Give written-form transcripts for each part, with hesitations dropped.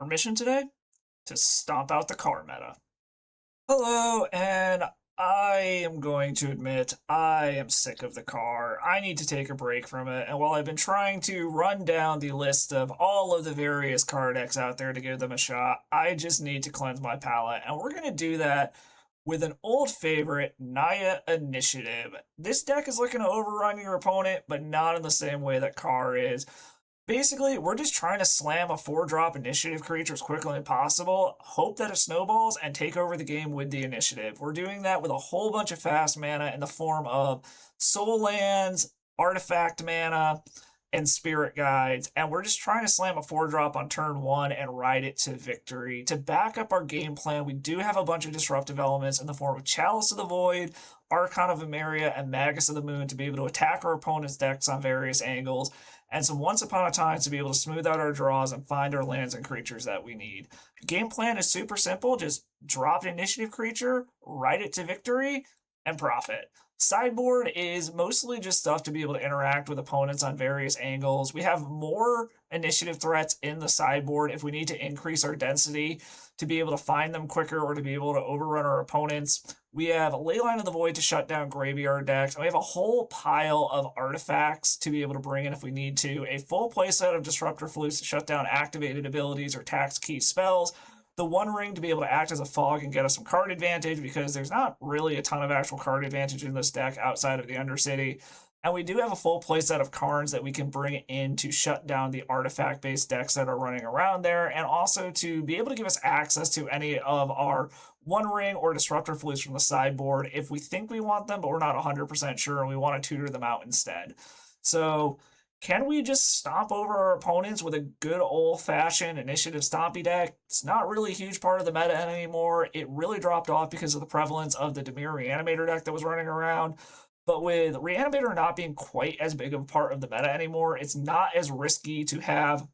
Our mission today? To stomp out the car meta. Hello, and I am going to admit I am sick of the car. I need to take a break from it, and while I've been trying to run down the list of all of the various card decks out there to give them a shot, I just need to cleanse my palate, and we're going to do that with an old favorite, Naya Initiative. This deck is looking to overrun your opponent, but not in the same way that Car is. Basically, we're just trying to slam a 4-drop initiative creature as quickly as possible, hope that it snowballs, and take over the game with the initiative. We're doing that with a whole bunch of fast mana in the form of soul lands, artifact mana, and spirit guides, and we're just trying to slam a 4-drop on turn 1 and ride it to victory. To back up our game plan, we do have a bunch of disruptive elements in the form of Chalice of the Void, Archon of Emeria, and Magus of the Moon to be able to attack our opponent's decks on various angles, and some Once Upon a Time to be able to smooth out our draws and find our lands and creatures that we need. Game plan is super simple. Just drop an initiative creature, ride it to victory, and profit. Sideboard is mostly just stuff to be able to interact with opponents on various angles. We have more initiative threats in the sideboard if we need to increase our density to be able to find them quicker or to be able to overrun our opponents. We have a Leyline of the Void to shut down graveyard decks. And we have a whole pile of artifacts to be able to bring in if we need to. A full playset of Disruptor Flutes to shut down activated abilities or tax key spells. The One Ring to be able to act as a fog and get us some card advantage because there's not really a ton of actual card advantage in this deck outside of the Undercity. And we do have a full playset of Karns that we can bring in to shut down the artifact-based decks that are running around there, and also to be able to give us access to any of our One Ring or Disruptor Flutes from the sideboard if we think we want them, but we're not 100% sure and we want to tutor them out instead. So can we just stomp over our opponents with a good old-fashioned initiative stompy deck? It's not really a huge part of the meta anymore. It really dropped off because of the prevalence of the Dimir Reanimator deck that was running around. But with Reanimator not being quite as big of a part of the meta anymore, it's not as risky to have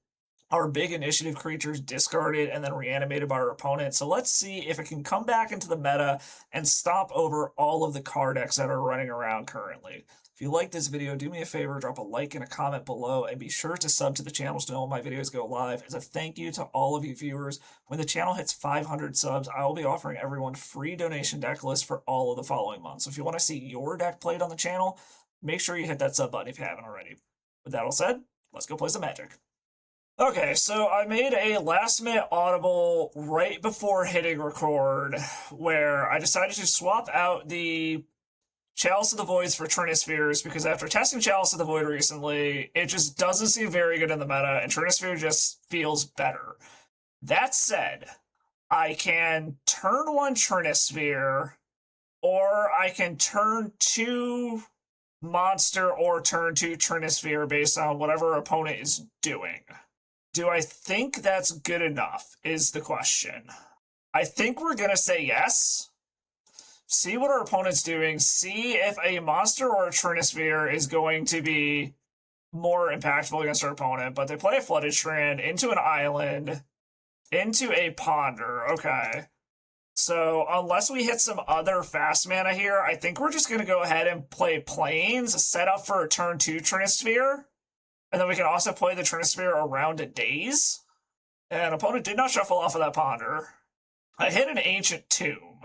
our big initiative creatures discarded and then reanimated by our opponent. So let's see if it can come back into the meta and stomp over all of the card decks that are running around currently. If you like this video, do me a favor, drop a like and a comment below, and be sure to sub to the channel to know when my videos go live. As a thank you to all of you viewers, when the channel hits 500 subs, I will be offering everyone free donation deck lists for all of the following months. So if you want to see your deck played on the channel, make sure you hit that sub button if you haven't already. With that all said, let's go play some Magic. Okay, so I made a last-minute audible right before hitting record, where I decided to swap out the Chalice of the Voids for Trinispheres, because after testing Chalice of the Void recently, it just doesn't seem very good in the meta, and Trinisphere just feels better. That said, I can turn 1 Trinisphere, or I can turn 2 Monster or turn 2 Trinisphere based on whatever opponent is doing. Do I think that's good enough, is the question. I think we're going to say yes. See what our opponent's doing. See if a monster or a Trinisphere is going to be more impactful against our opponent. But they play a Flooded Strand into an island, into a Ponder. Okay. So unless we hit some other fast mana here, I think we're just going to go ahead and play Plains, set up for a turn 2 Trinisphere. And then we can also play the Trinisphere around a Daze. And opponent did not shuffle off of that Ponder. I hit an Ancient Tomb.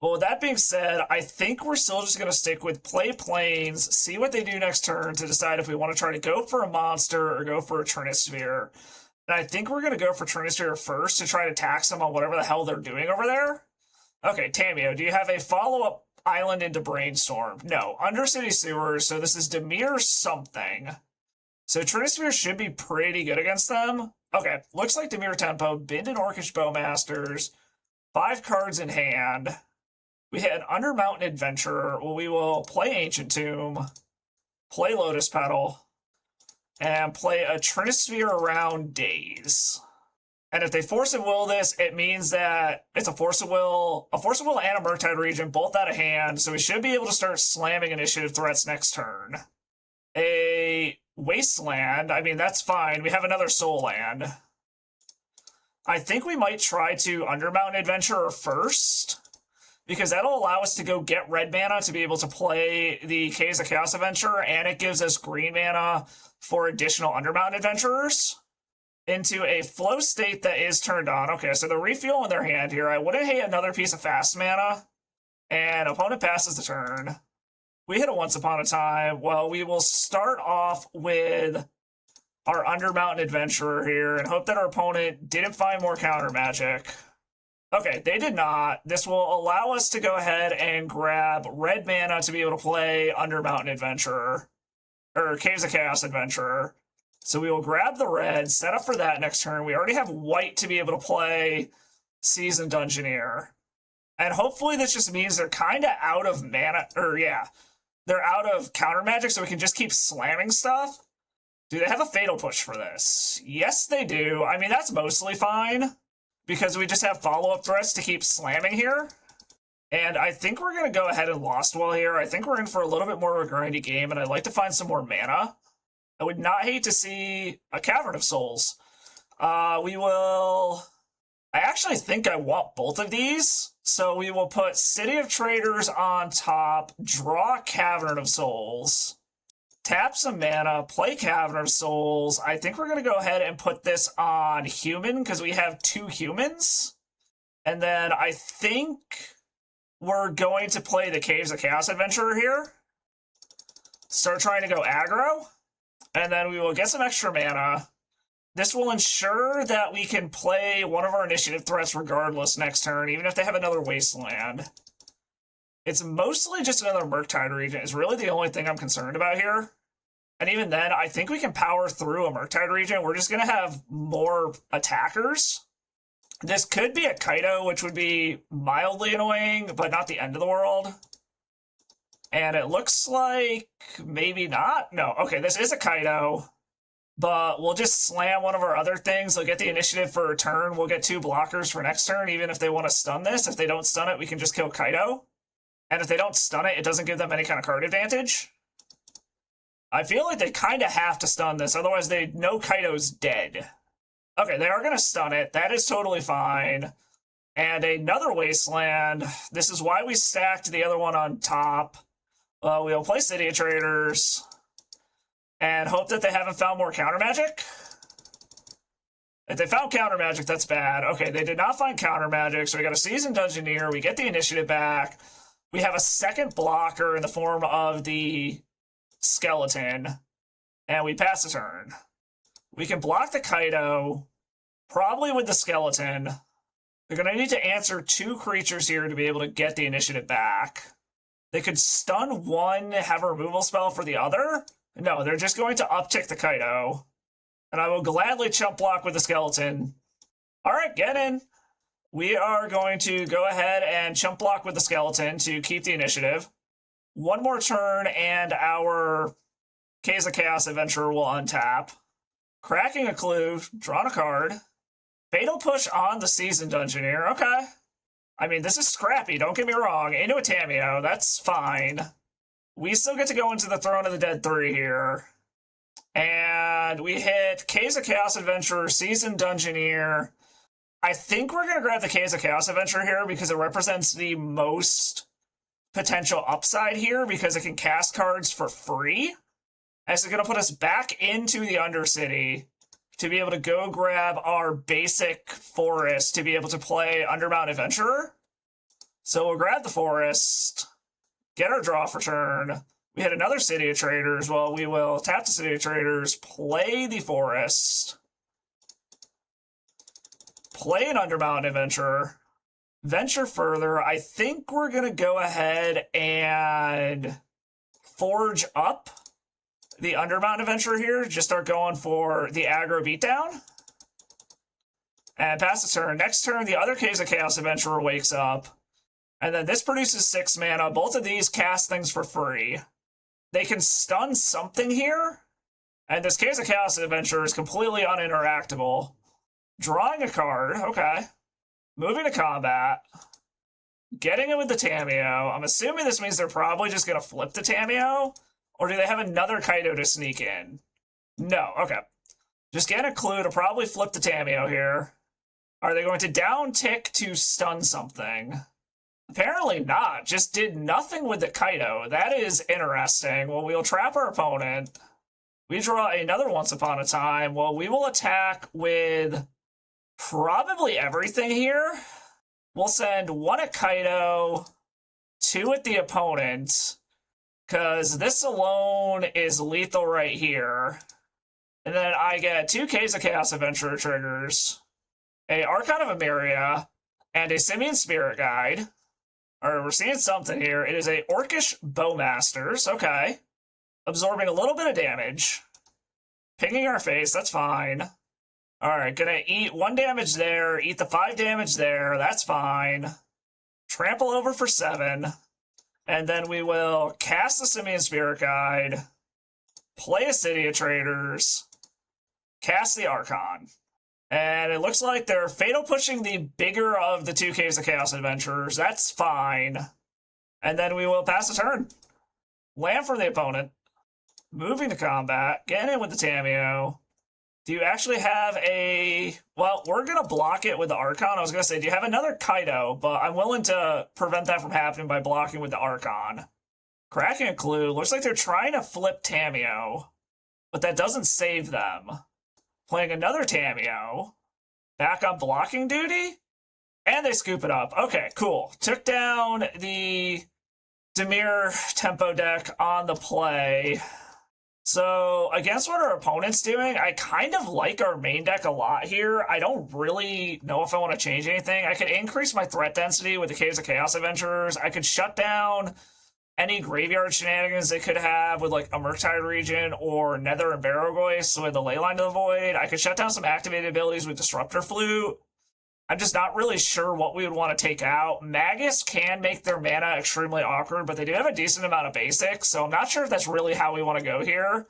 Well, with that being said, I think we're still just going to stick with play Plains, see what they do next turn to decide if we want to try to go for a monster or go for a Trinisphere. And I think we're going to go for Trinisphere first to try to tax them on whatever the hell they're doing over there. Okay, Tamio, do you have a follow-up island into Brainstorm? No, Undercity Sewers, so this is Dimir something. So Trinisphere should be pretty good against them. Okay, looks like Dimir Tempo, Bind and Orcish Bowmasters, 5 cards in hand. We hit an Undermountain Adventurer. Well, we will play Ancient Tomb, play Lotus Petal, and play a Trinisphere around Daze. And if they Force of Will this, it means that it's a Force of Will and a Murktide Regent, both out of hand, so we should be able to start slamming initiative threats next turn. A Wasteland, I mean, that's fine. We have another Soul Land. I think we might try to Undermountain Adventurer first, because that'll allow us to go get red mana to be able to play the Caves of Chaos Adventurer, and it gives us green mana for additional Undermountain Adventurers. into a flow state that is turned on. Okay, so they're refueling their hand here. I wouldn't hate another piece of fast mana. And opponent passes the turn. We hit a Once Upon a Time. Well, we will start off with our Undermountain Adventurer here and hope that our opponent didn't find more counter magic. Okay, they did not. This will allow us to go ahead and grab red mana to be able to play Undermountain Adventurer, or Caves of Chaos Adventurer. So we will grab the red, set up for that next turn. We already have white to be able to play Seasoned Dungeoneer. And hopefully this just means they're kind of out of mana, or yeah, they're out of counter magic, so we can just keep slamming stuff. Do they have a Fatal Push for this? Yes, they do. I mean, that's mostly fine, because we just have follow-up threats to keep slamming here. And I think we're going to go ahead and Lost Well here. I think we're in for a little bit more of a grindy game, and I'd like to find some more mana. I would not hate to see a Cavern of Souls. I actually think I want both of these. So we will put City of Traders on top, draw Cavern of Souls, tap some mana, play Cavern of Souls. I think we're going to go ahead and put this on Human because we have 2 humans. And then I think we're going to play the Caves of Chaos Adventurer here. Start trying to go aggro. And then we will get some extra mana. This will ensure that we can play one of our initiative threats regardless next turn, even if they have another Wasteland. It's mostly just another Murktide Regent is really the only thing I'm concerned about here. And even then, I think we can power through a Murktide Regent. We're just going to have more attackers. This could be a Kaido, which would be mildly annoying, but not the end of the world. And it looks like maybe not. No, okay, this is a Kaido. But we'll just slam one of our other things. They'll get the initiative for a turn. We'll get 2 blockers for next turn, even if they want to stun this. If they don't stun it, we can just kill Kaido. And if they don't stun it, it doesn't give them any kind of card advantage. I feel like they kind of have to stun this, otherwise they know Kaido's dead. Okay, they are going to stun it. That is totally fine. And another Wasteland. This is why we stacked the other one on top. We'll play City of Traders. And hope that they haven't found more counter magic. If they found counter magic, that's bad. Okay, they did not find counter magic, so we got a Seasoned Dungeoneer. We get the initiative back. We have a second blocker in the form of the Skeleton. And we pass the turn. We can block the Kaido, probably with the Skeleton. They're going to need to answer 2 creatures here to be able to get the initiative back. They could stun one, have a removal spell for the other. No, they're just going to uptick the Kaido. And I will gladly chump block with the Skeleton. All right, get in. We are going to go ahead and chump block with the Skeleton to keep the initiative. One more turn, and our Caves of Chaos Adventurer will untap. Cracking a clue, drawn a card. Fatal Push on the Seasoned Dungeoneer. Okay. I mean, this is scrappy, don't get me wrong. Into a Tameo, that's fine. We still get to go into the Throne of the Dead 3 here. And we hit Caves of Chaos Adventurer, Seasoned Dungeoneer. I think we're going to grab the Caves of Chaos Adventurer here because it represents the most potential upside here because it can cast cards for free. And it's going to put us back into the Undercity to be able to go grab our basic forest to be able to play Undermountain Adventurer. So we'll grab the forest. Get our draw for turn. We hit another City of Traders. Well, we will tap the City of Traders, play the forest, play an Undermountain Adventurer, venture further. I think we're going to go ahead and forge up the Undermountain Adventurer here. Just start going for the aggro beatdown. And pass the turn. Next turn, the other Caves of Chaos Adventurer wakes up. And then this produces 6 mana. Both of these cast things for free. They can stun something here. And this Caves of Chaos Adventurer is completely uninteractable. Drawing a card. Okay. Moving to combat. Getting it with the Tameo. I'm assuming this means they're probably just going to flip the Tameo. Or do they have another Kaido to sneak in? No. Okay. Just get a clue to probably flip the Tameo here. Are they going to down tick to stun something? Apparently not. Just did nothing with the Kaido. That is interesting. Well, we'll trap our opponent. We draw another Once Upon a Time. Well, we will attack with probably everything here. We'll send 1 at Kaido, 2 at the opponent, because this alone is lethal right here. And then I get 2 K's of Chaos Adventurer triggers, a Archon of Emeria, and a Simian Spirit Guide. Alright, we're seeing something here. It is a Orcish Bowmasters, okay. Absorbing a little bit of damage. Pinging our face, that's fine. Alright, gonna eat 1 damage there, eat the 5 damage there, that's fine. Trample over for 7. And then we will cast the Simian Spirit Guide, play a City of Traders, cast the Archon. And it looks like they're Fatal Pushing the bigger of the 2 Caves of Chaos Adventurers. That's fine. And then we will pass the turn. Land from the opponent. Moving to combat. Getting in with the Tamiyo. Do you actually have a... Well, we're going to block it with the Archon. I was going to say, do you have another Kaido? But I'm willing to prevent that from happening by blocking with the Archon. Cracking a Clue. Looks like they're trying to flip Tamiyo. But that doesn't save them. Playing another Tamiyo. Back on blocking duty. And they scoop it up. Okay, cool. Took down the Dimir tempo deck on the play. So, against what our opponent's doing, I kind of like our main deck a lot here. I don't really know if I want to change anything. I could increase my threat density with the Caves of Chaos Adventurers. I could shut down any graveyard shenanigans they could have with, like, a Murktide Region or Nether and Barrogoyce with the Leyline to the Void. I could shut down some activated abilities with Disruptor Flute. I'm just not really sure what we would want to take out. Magus can make their mana extremely awkward, but they do have a decent amount of basics, so I'm not sure if that's really how we want to go here.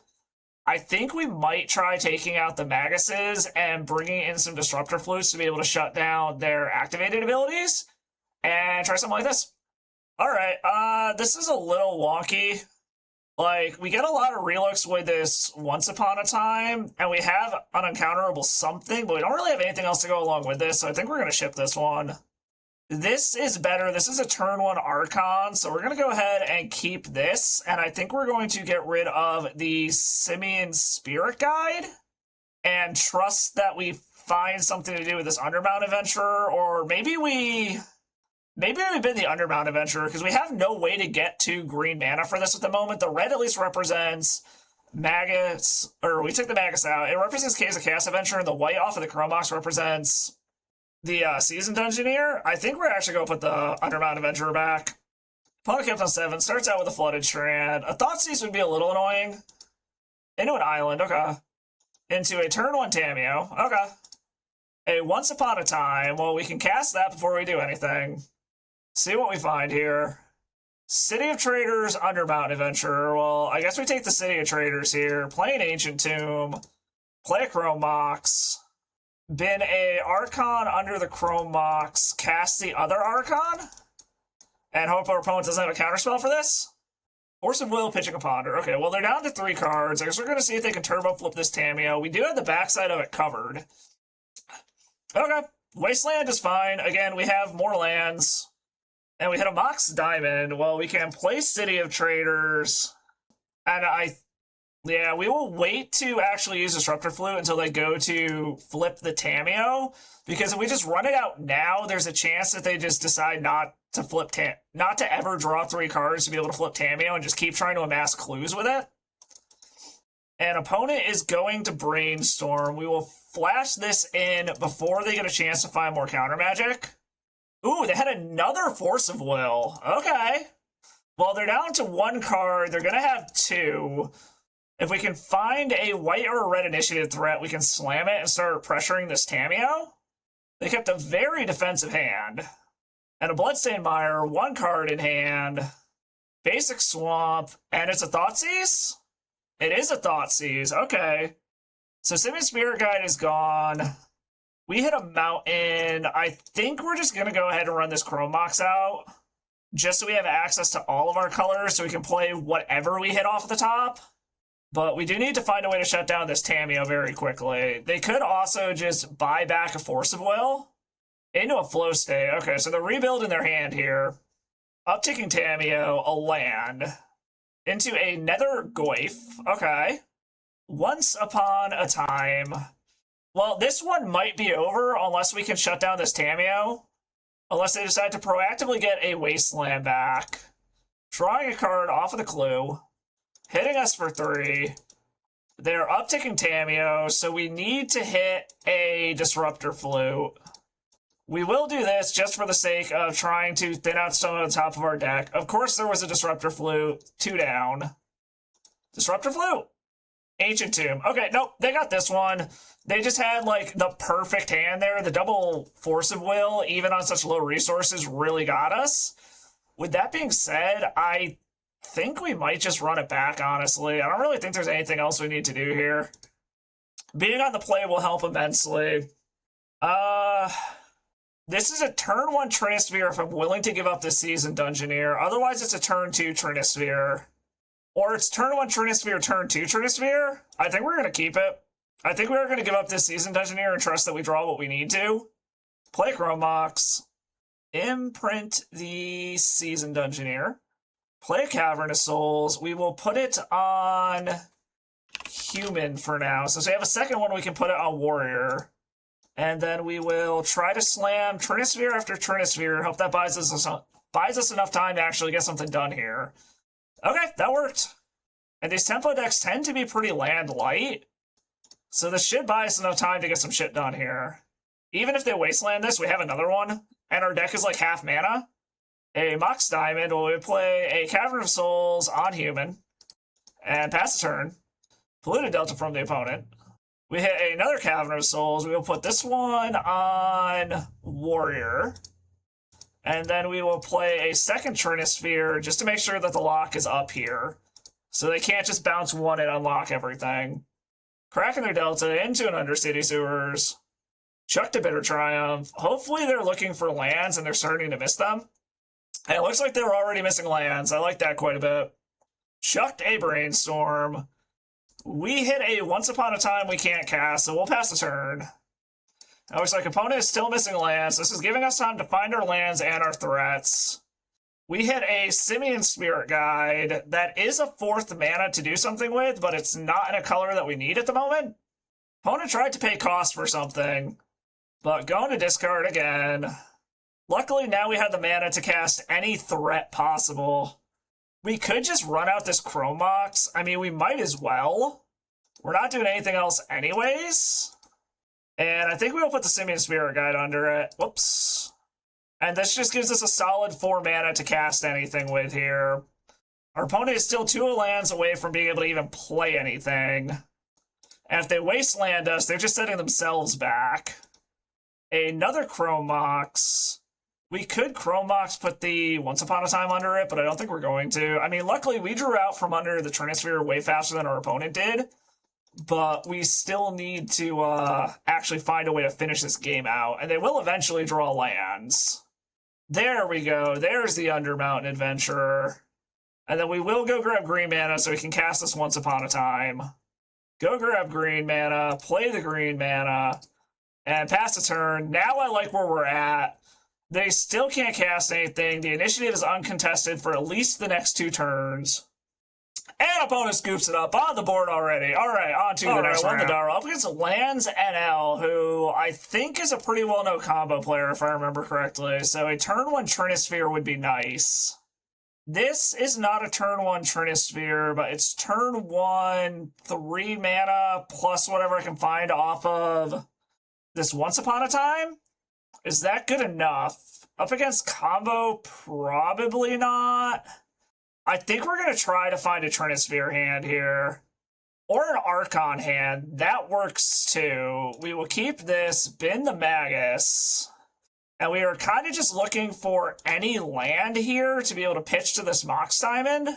I think we might try taking out the Maguses and bringing in some Disruptor Flutes to be able to shut down their activated abilities, and try something like this. Alright, this is a little wonky. Like, we get a lot of relooks with this Once Upon a Time, and we have an Uncounterable something, but we don't really have anything else to go along with this, so I think we're going to ship this one. This is better. This is a turn 1 Archon, so we're going to go ahead and keep this, and I think we're going to get rid of the Simian Spirit Guide, and trust that we find something to do with this Underbound Adventurer, or maybe we bid the Underbound Adventurer, because we have no way to get to green mana for this at the moment. The red at least represents Magus, or we took the Magus out. It represents Caves of Chaos Adventurer, and the white off of the Chrome Box represents the Seasoned Dungeoneer. I think we're actually going to put the Underbound Adventurer back. Opponent kept on 7, starts out with a Flooded Strand. A Thoughtseize would be a little annoying. Into an Island, okay. Into a turn 1 Tamiyo, okay. A Once Upon a Time, well, we can cast that before we do anything. See what we find here. City of Traders, Underbound Adventurer. Well, I guess we take the City of Traders here. Play an Ancient Tomb. Play a Chrome Box. Bin a Archon under the Chrome Box. Cast the other Archon. And hope our opponent doesn't have a counterspell for this. Force of Will, Pitching a Ponder. Okay, well, they're down to 3 cards. I guess we're going to see if they can turbo flip this Tamiyo. We do have the backside of it covered. Okay, Wasteland is fine. Again, we have more lands. And we hit a Mox Diamond. Well, we can play City of Traders. And we will wait to actually use Disruptor Flute until they go to flip the Tamiyo. Because if we just run it out now, there's a chance that they just decide not to ever draw 3 cards to be able to flip Tamiyo and just keep trying to amass clues with it. An opponent is going to Brainstorm. We will flash this in before they get a chance to find more counter magic. Ooh, they had another Force of Will. Okay. Well, they're down to 1 card. They're going to have 2. If we can find a white or a red initiative threat, we can slam it and start pressuring this Tamiyo. They kept a very defensive hand. And a Bloodstained Mire, 1 card in hand. Basic Swamp, and it's a Thoughtseize? It is a Thoughtseize, okay. So Simian Spirit Guide is gone. We hit a Mountain. I think we're just going to go ahead and run this Chrome Box out. Just so we have access to all of our colors so we can play whatever we hit off the top. But we do need to find a way to shut down this Tamiyo very quickly. They could also just buy back a Force of Will into a Flow State. Okay, so they're rebuilding their hand here. Upticking Tamiyo, a land. Into a Nether Goyf. Okay. Once upon a time. Well, this one might be over unless we can shut down this Tamiyo. Unless they decide to proactively get a Wasteland back. Drawing a card off of the clue. Hitting us for 3. They're upticking Tamiyo, so we need to hit a Disruptor Flute. We will do this just for the sake of trying to thin out some of the top of our deck. Of course, there was a Disruptor Flute. 2 down. Disruptor Flute. Ancient Tomb. Okay, nope, they got this one. They just had, like, the perfect hand there. The double Force of Will, even on such low resources, really got us. With that being said, I think we might just run it back, honestly. I don't really think there's anything else we need to do here. Being on the play will help immensely. This is a turn 1 Trinisphere if I'm willing to give up this Seasoned Dungeoneer. Otherwise, it's a turn 2 Trinisphere. Or it's turn 1 Trinisphere, turn 2 Trinisphere. I think we're going to keep it. I think we are going to give up this Seasoned Dungeoneer and trust that we draw what we need to. Play Chrome Mox. Imprint the Seasoned Dungeoneer. Play Cavernous Souls. We will put it on Human for now. So we have a second one, we can put it on Warrior. And then we will try to slam Trinisphere after Trinisphere. Hope that buys us enough time to actually get something done here. Okay, that worked. And these tempo decks tend to be pretty land light. So this should buy us enough time to get some shit done here. Even if they wasteland this, we have another one. And our deck is like half mana. A Mox Diamond, we play a Cavern of Souls on Human. And pass the turn. Polluted Delta from the opponent. We hit another Cavern of Souls. We will put this one on Warrior. And then we will play a second Trinisphere just to make sure that the lock is up here. So they can't just bounce one and unlock everything. Cracking their Delta into an Undercity Sewers. Chucked a Bitter Triumph. Hopefully they're looking for lands and they're starting to miss them. And it looks like they were already missing lands. I like that quite a bit. Chucked a Brainstorm. We hit a Once Upon a Time we can't cast, so we'll pass the turn. It looks like opponent is still missing lands. This is giving us time to find our lands and our threats. We hit a Simian Spirit Guide. That is a 4th mana to do something with, but it's not in a color that we need at the moment. Opponent tried to pay cost for something, but going to discard again. Luckily, now we have the mana to cast any threat possible. We could just run out this Chrome Mox. I mean, we might as well. We're not doing anything else anyways. And I think we'll put the Simian Spirit Guide under it. Whoops. And this just gives us a solid 4 mana to cast anything with here. Our opponent is still 2 lands away from being able to even play anything. And if they wasteland us, they're just setting themselves back. Another Chrome Mox. We could Chrome Mox put the Once Upon a Time under it, but I don't think we're going to. I mean, luckily, we drew out from under the Trinisphere way faster than our opponent did. But we still need to actually find a way to finish this game out. And they will eventually draw lands. There we go. There's the Undermountain Adventurer. And then we will go grab green mana so we can cast this Once Upon a Time. Go grab green mana, play the green mana, and pass the turn. Now I like where we're at. They still can't cast anything. The initiative is uncontested for at least the next 2 turns. And opponent scoops it up on the board already. All right, on to the next round. Up against Lands NL, who I think is a pretty well-known combo player, if I remember correctly. So a turn 1 Trinisphere would be nice. This is not a turn 1 Trinisphere, but it's turn 1, 3 mana, plus whatever I can find off of this Once Upon a Time. Is that good enough? Up against combo, probably not. I think we're going to try to find a Trinisphere hand here. Or an Archon hand. That works too. We will keep this, bin the Magus. And we are kind of just looking for any land here to be able to pitch to this Mox Diamond.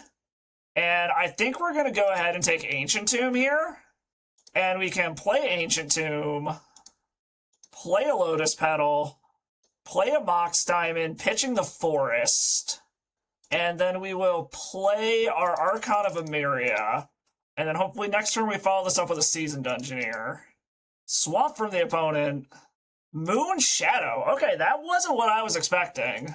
And I think we're going to go ahead and take Ancient Tomb here. And we can play Ancient Tomb. Play a Lotus Petal. Play a Mox Diamond, pitching the Forest. And then we will play our Archon of Emeria. And then hopefully next turn we follow this up with a Seasoned Dungeoneer. Swamp from the opponent. Moonshadow. Okay, that wasn't what I was expecting.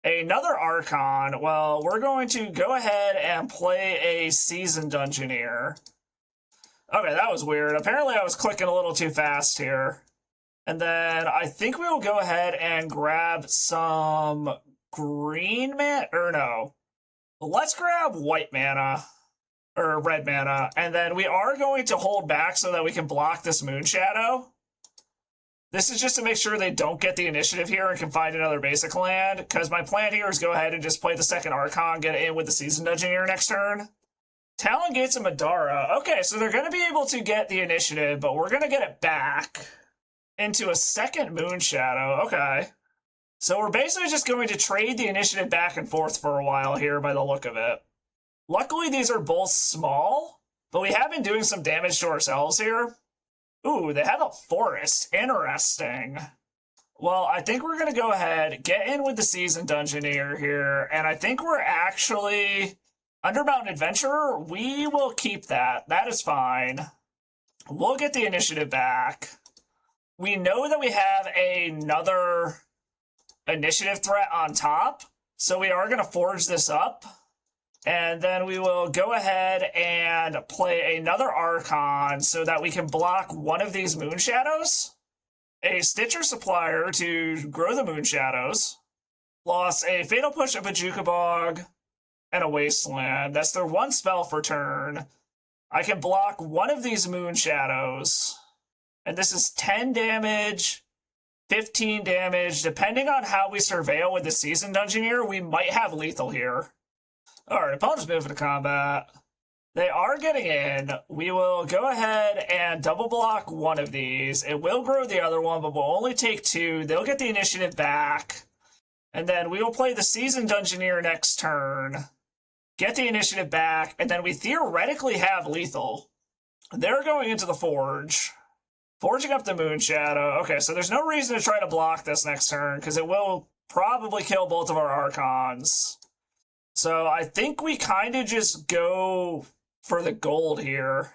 Another Archon. Well, we're going to go ahead and play a Seasoned Dungeoneer. Okay, that was weird. Apparently I was clicking a little too fast here. And then I think we will go ahead and grab some green mana, or no. Let's grab white mana, or red mana, and then we are going to hold back so that we can block this Moonshadow. This is just to make sure they don't get the initiative here and can find another basic land, because my plan here is go ahead and just play the second Archon, get in with the Season Dungeoneer next turn. Talon Gates and Madara. Okay, so they're going to be able to get the initiative, but we're going to get it back into a second Moonshadow. Okay. So we're basically just going to trade the initiative back and forth for a while here by the look of it. Luckily, these are both small, but we have been doing some damage to ourselves here. Ooh, they have a forest. Interesting. Well, I think we're going to go ahead, get in with the Season Dungeoneer here, and I think we're actually... Undermountain Adventurer, we will keep that. That is fine. We'll get the initiative back. We know that we have another initiative threat on top, so we are going to forge this up. And then we will go ahead and play another Archon so that we can block one of these Moonshadows. A Stitcher Supplier to grow the Moonshadows. Plus a Fatal Push of a Jukabog. And a Wasteland. That's their one spell for turn. I can block one of these Moonshadows. And this is 10 damage, 15 damage. Depending on how we surveil with the Season Dungeoneer, we might have lethal here. Alright, opponent's moving to combat. They are getting in. We will go ahead and double block one of these. It will grow the other one, but we'll only take two. They'll get the initiative back. And then we will play the Season Dungeoneer next turn. Get the initiative back, and then we theoretically have lethal. They're going into the Forge. Forging up the Moonshadow. Okay, so there's no reason to try to block this next turn, because it will probably kill both of our Archons. So I think we kind of just go for the gold here.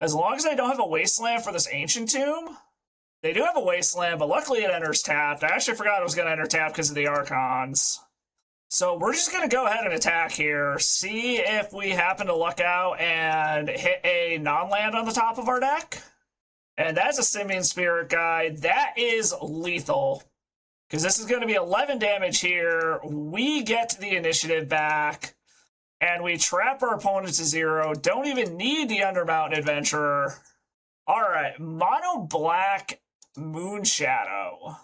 As long as I don't have a Wasteland for this Ancient Tomb. They do have a Wasteland, but luckily it enters tapped. I actually forgot it was going to enter tapped because of the Archons. So we're just going to go ahead and attack here, see if we happen to luck out and hit a non-land on the top of our deck. And that's a Simian Spirit Guide. That is lethal, because this is going to be 11 damage here. We get the initiative back, and we trap our opponent to 0. Don't even need the Undermountain Adventurer. All right, Mono Black Moonshadow.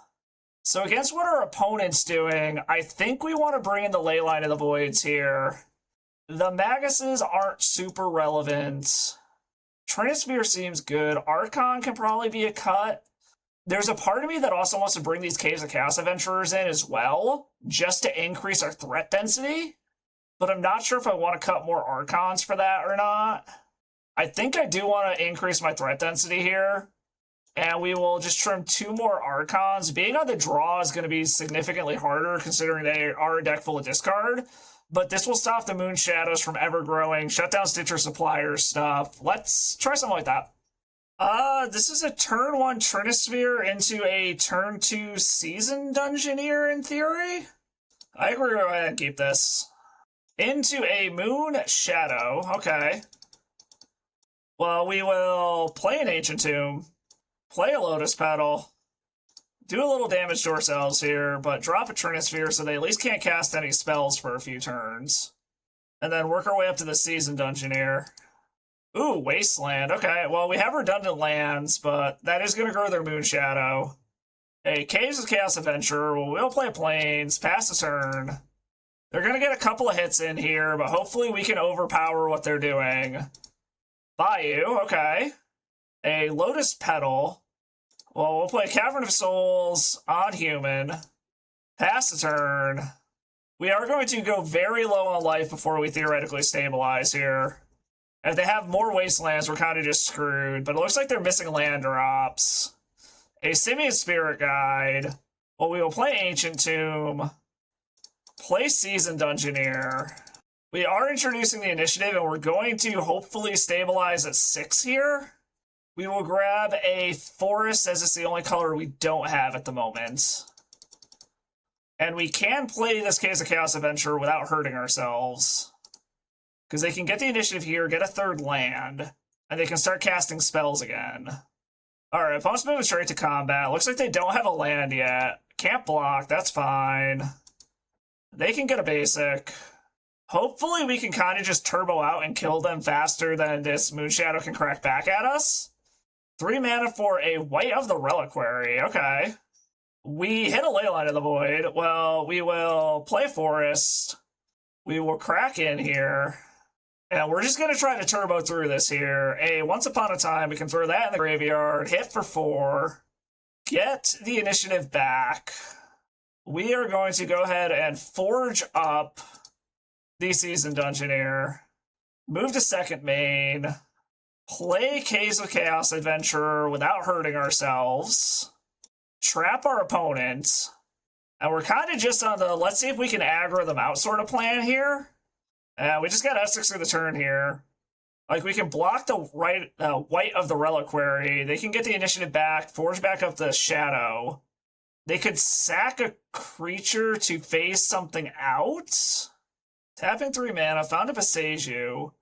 So against what our opponent's doing, I think we want to bring in the Leyline of the Voids here. The Maguses aren't super relevant. Trinisphere seems good. Archon can probably be a cut. There's a part of me that also wants to bring these Caves of Chaos Adventurers in as well, just to increase our threat density. But I'm not sure if I want to cut more Archons for that or not. I think I do want to increase my threat density here. And we will just trim 2 more Archons. Being on the draw is going to be significantly harder, considering they are a deck full of discard. But this will stop the Moonshadows from ever growing, shut down Stitcher Supplier stuff. Let's try something like that. This is a turn 1 Trinisphere into a turn 2 Season Dungeoneer, in theory? I agree with ahead and keep this. Into a Moonshadow. Okay. Well, we will play an Ancient Tomb. Play a Lotus Petal, do a little damage to ourselves here, but drop a Trinisphere so they at least can't cast any spells for a few turns. And then work our way up to the Season Dungeoneer. Ooh, Wasteland. Okay, well, we have redundant lands, but that is going to grow their Moonshadow. A Caves of Chaos Adventurer. Well, we'll play Plains, pass the turn. They're going to get a couple of hits in here, but hopefully we can overpower what they're doing. Bayou, okay. A Lotus Petal. Well, we'll play Cavern of Souls on human. Pass the turn. We are going to go very low on life before we theoretically stabilize here. If they have more Wastelands, we're kind of just screwed. But it looks like they're missing land drops. A Simian Spirit Guide. Well, we will play Ancient Tomb. Play Season Dungeoneer. We are introducing the initiative, and we're going to hopefully stabilize at 6 here. We will grab a Forest, as it's the only color we don't have at the moment. And we can play this Caves of Chaos Adventure without hurting ourselves. Because they can get the initiative here, get a 3rd land. And they can start casting spells again. Alright, opponent's moving straight to combat. Looks like they don't have a land yet. Can't block, that's fine. They can get a basic. Hopefully we can kind of just turbo out and kill them faster than this Moonshadow can crack back at us. 3 mana for a White of the Reliquary. Okay. We hit a Leyline of the Void. Well, we will play Forest. We will crack in here. And we're just going to try to turbo through this here. Once Upon a Time, we can throw that in the graveyard, hit for 4, get the initiative back. We are going to go ahead and forge up the Seasoned Dungeoneer, move to second main, play Caves of Chaos Adventurer without hurting ourselves, trap our opponent, and we're kind of just on the let's see if we can aggro them out sort of plan here. We just got F6 through the turn here. Like, we can block the White of the Reliquary. They can get the initiative back, forge back up the Shadow. They could sack a creature to phase something out. Tapping 3 mana, found a Boseiju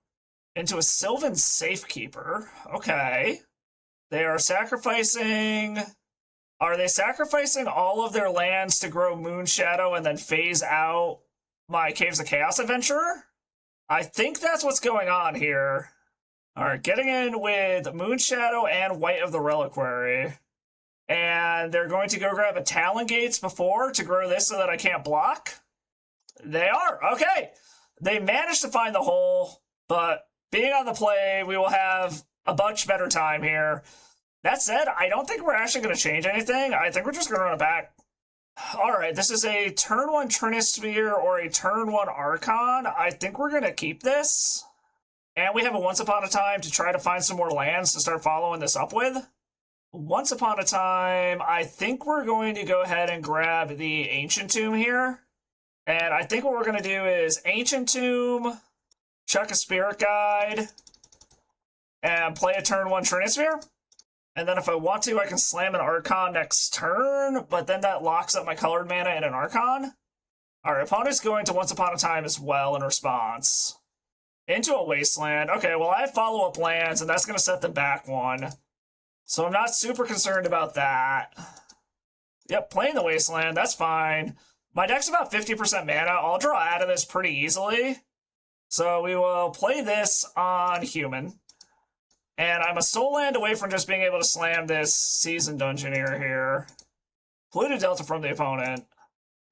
into a Sylvan Safekeeper. Okay. They are sacrificing... Are they sacrificing all of their lands to grow Moonshadow and then phase out my Caves of Chaos Adventurer? I think that's what's going on here. Alright, getting in with Moonshadow and White of the Reliquary. And they're going to go grab a Talon Gates before to grow this so that I can't block. They are. Okay. They managed to find the hole, but being on the play, we will have a much better time here. That said, I don't think we're actually going to change anything. I think we're just going to run it back. Alright, this is a turn 1 Trinisphere or a turn 1 Archon. I think we're going to keep this. And we have a Once Upon a Time to try to find some more lands to start following this up with. Once Upon a Time, I think we're going to go ahead and grab the Ancient Tomb here. And I think what we're going to do is Ancient Tomb, chuck a Spirit Guide, and play a turn 1 Trinisphere. And then if I want to, I can slam an Archon next turn, but then that locks up my colored mana in an Archon. Our opponent's going to Once Upon a Time as well in response. Into a Wasteland. Okay, well I have follow-up lands, and that's going to set them back 1. So I'm not super concerned about that. Yep, playing the Wasteland, that's fine. My deck's about 50% mana. I'll draw out of this pretty easily. So we will play this on Human. And I'm a soul land away from just being able to slam this Seasoned Dungeoneer here. Polluted Delta from the opponent.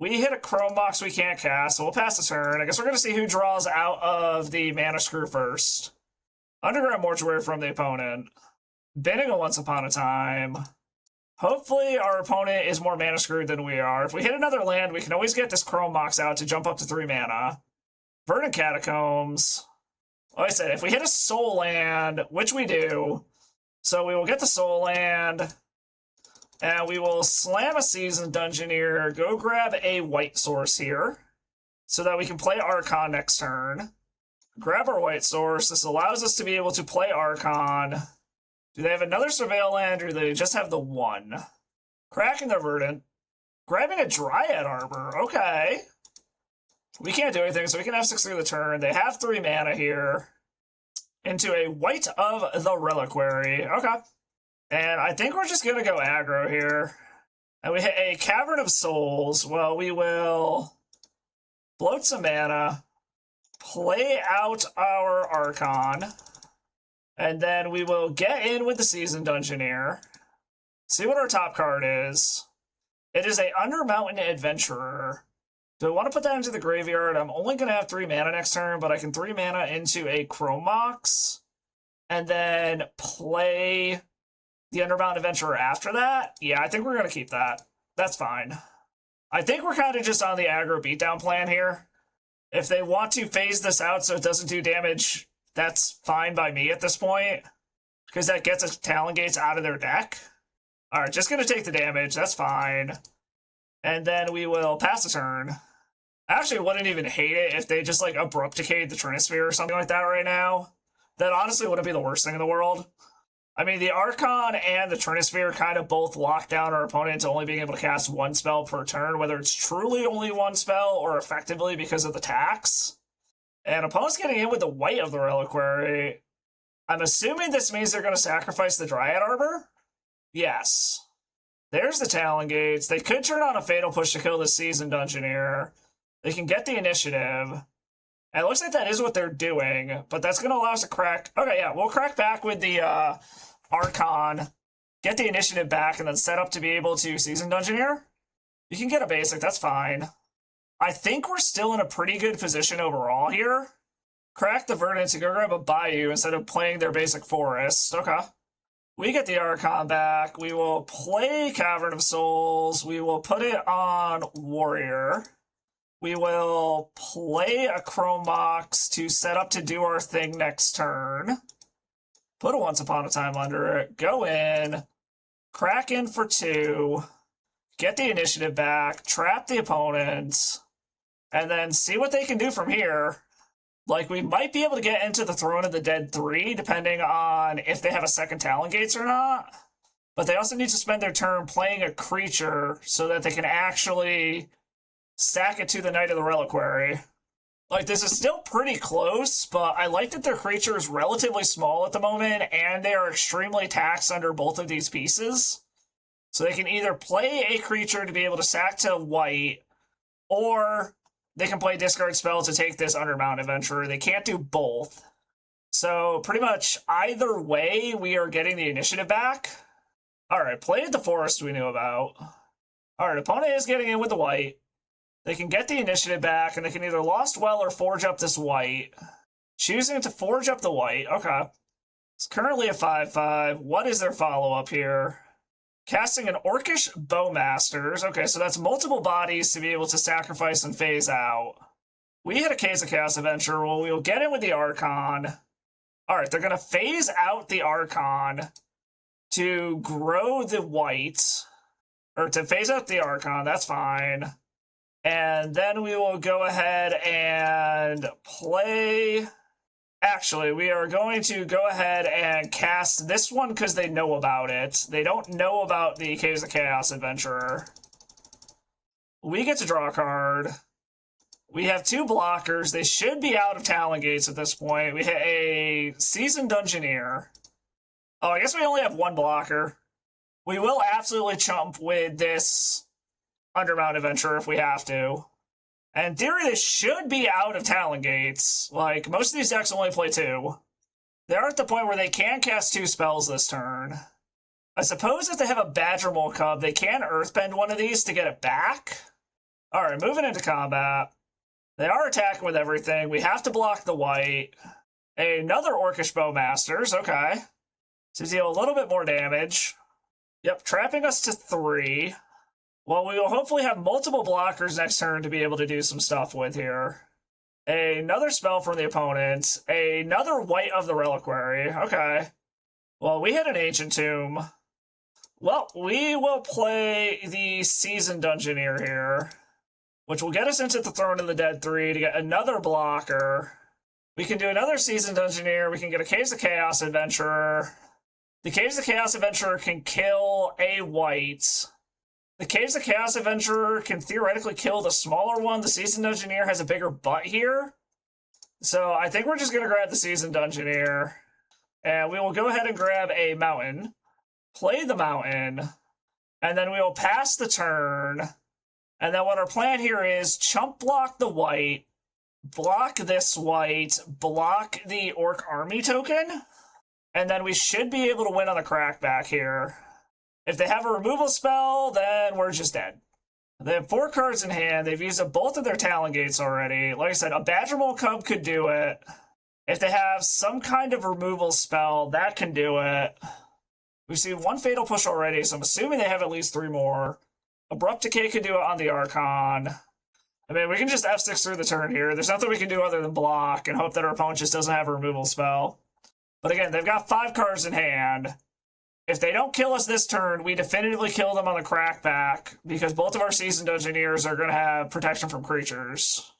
We hit a Chrome Box we can't cast, so we'll pass the turn. I guess we're going to see who draws out of the Mana Screw first. Underground Mortuary from the opponent. Binning a Once Upon a Time. Hopefully our opponent is more mana screwed than we are. If we hit another land, we can always get this Chrome Box out to jump up to 3 mana. Verdant Catacombs. Like I said, if we hit a soul land, which we do, so we will get the soul land, and we will slam a Seasoned Dungeoneer, go grab a white source here, so that we can play Archon next turn. Grab our white source. This allows us to be able to play Archon. Do they have another Surveil land, or do they just have the 1? Cracking their Verdant. Grabbing a Dryad Arbor. Okay. We can't do anything, so we can have 6 through the turn. They have 3 mana here. Into a White of the Reliquary. Okay. And I think we're just going to go aggro here. And we hit a Cavern of Souls. Well, we will float some mana, play out our Archon, and then we will get in with the Seasoned Dungeoneer. See what our top card is. It is a Undermountain Adventurer. Do I want to put that into the graveyard? I'm only going to have 3 mana next turn, but I can 3 mana into a Chrome Mox, and then play the Underbound Adventurer after that. Yeah, I think we're going to keep that. That's fine. I think we're kind of just on the aggro beatdown plan here. If they want to phase this out so it doesn't do damage, that's fine by me at this point, because that gets us Talon Gates out of their deck. Alright, just going to take the damage. That's fine. And then we will pass the turn. I actually wouldn't even hate it if they just, like, abrupt decayed the Trinisphere or something like that right now. That honestly wouldn't be the worst thing in the world. I mean, the Archon and the Trinisphere kind of both lock down our opponent to only being able to cast 1 spell per turn, whether it's truly only 1 spell or effectively because of the tax. And opponent's getting in with the White of the Reliquary. I'm assuming this means they're going to sacrifice the Dryad Arbor? Yes. There's the Talon Gates. They could turn on a Fatal Push to kill the Seasoned Dungeoneer. They can get the initiative. And it looks like that is what they're doing, but that's going to allow us to crack... Okay, yeah, we'll crack back with the Archon, get the initiative back, and then set up to be able to Seasoned Dungeoneer. You can get a basic, that's fine. I think we're still in a pretty good position overall here. Crack the Verdant to go grab a Bayou instead of playing their basic Forest. Okay. We get the Archon back. We will play Cavern of Souls. We will put it on Warrior. We will play a Chrome Mox to set up to do our thing next turn. Put a Once Upon a Time under it. Go in. Crack in for 2. Get the initiative back. Trap the opponents. And then see what they can do from here. Like, we might be able to get into the Throne of the Dead 3, depending on if they have a second Talon Gates or not. But they also need to spend their turn playing a creature so that they can actually stack it to the Knight of the Reliquary. Like, this is still pretty close, but I like that their creature is relatively small at the moment, and they are extremely taxed under both of these pieces. So they can either play a creature to be able to sack to white, or they can play discard spell to take this Undermount Adventurer. They can't do both. So pretty much either way, we are getting the initiative back. All right, played the Forest we knew about. All right, opponent is getting in with the white. They can get the initiative back, and they can either Lost Well or forge up this white. Choosing to forge up the white. Okay. It's currently a 5/5. What is their follow-up here? Casting an Orcish Bowmasters. Okay, so that's multiple bodies to be able to sacrifice and phase out. We hit a Case of Chaos Adventure. Well, we'll get in with the Archon. All right, they're going to phase out the Archon to grow the white. Or to phase out the Archon. That's fine. And then we will go ahead and play... Actually, we are going to go ahead and cast this one because they know about it. They don't know about the Caves of Chaos Adventurer. We get to draw a card. We have 2 blockers. They should be out of Talon Gates at this point. We hit a Seasoned Dungeoneer. Oh, I guess we only have 1 blocker. We will absolutely chump with this Undermount Adventurer if we have to. And in theory, they should be out of Talon Gates. Like, most of these decks only play 2. They are at the point where they can cast 2 spells this turn. I suppose if they have a Badgermole Cub, they can Earthbend one of these to get it back. Alright, moving into combat. They are attacking with everything. We have to block the white. Another Orcish Bowmasters, okay. To deal a little bit more damage. Yep, trapping us to 3. Well, we will hopefully have multiple blockers next turn to be able to do some stuff with here. Another spell from the opponent. Another White of the Reliquary. Okay. Well, we hit an Ancient Tomb. Well, we will play the Seasoned Dungeoneer here, which will get us into the Throne of the Dead 3 to get another blocker. We can do another Seasoned Dungeoneer. We can get a Caves of Chaos Adventurer. The Caves of Chaos Adventurer can kill a white. The Caves of Chaos Adventurer can theoretically kill the smaller one. The Seasoned Dungeoneer has a bigger butt here. So I think we're just going to grab the Seasoned Dungeoneer. And we will go ahead and grab a Mountain. Play the Mountain. And then we will pass the turn. And then what our plan here is chump block the white. Block this white. Block the Orc Army token. And then we should be able to win on the crackback here. If they have a removal spell, then we're just dead. They have 4 cards in hand. They've used up both of their Talon Gates already. Like I said, a Badgermole Cub could do it. If they have some kind of removal spell, that can do it. We've seen 1 Fatal Push already, so I'm assuming they have at least 3 more. Abrupt Decay could do it on the Archon. I mean, we can just F6 through the turn here. There's nothing we can do other than block and hope that our opponent just doesn't have a removal spell. But again, they've got 5 cards in hand. If they don't kill us this turn, we definitively kill them on the crackback because both of our Seasoned Dungeoneers are going to have protection from creatures.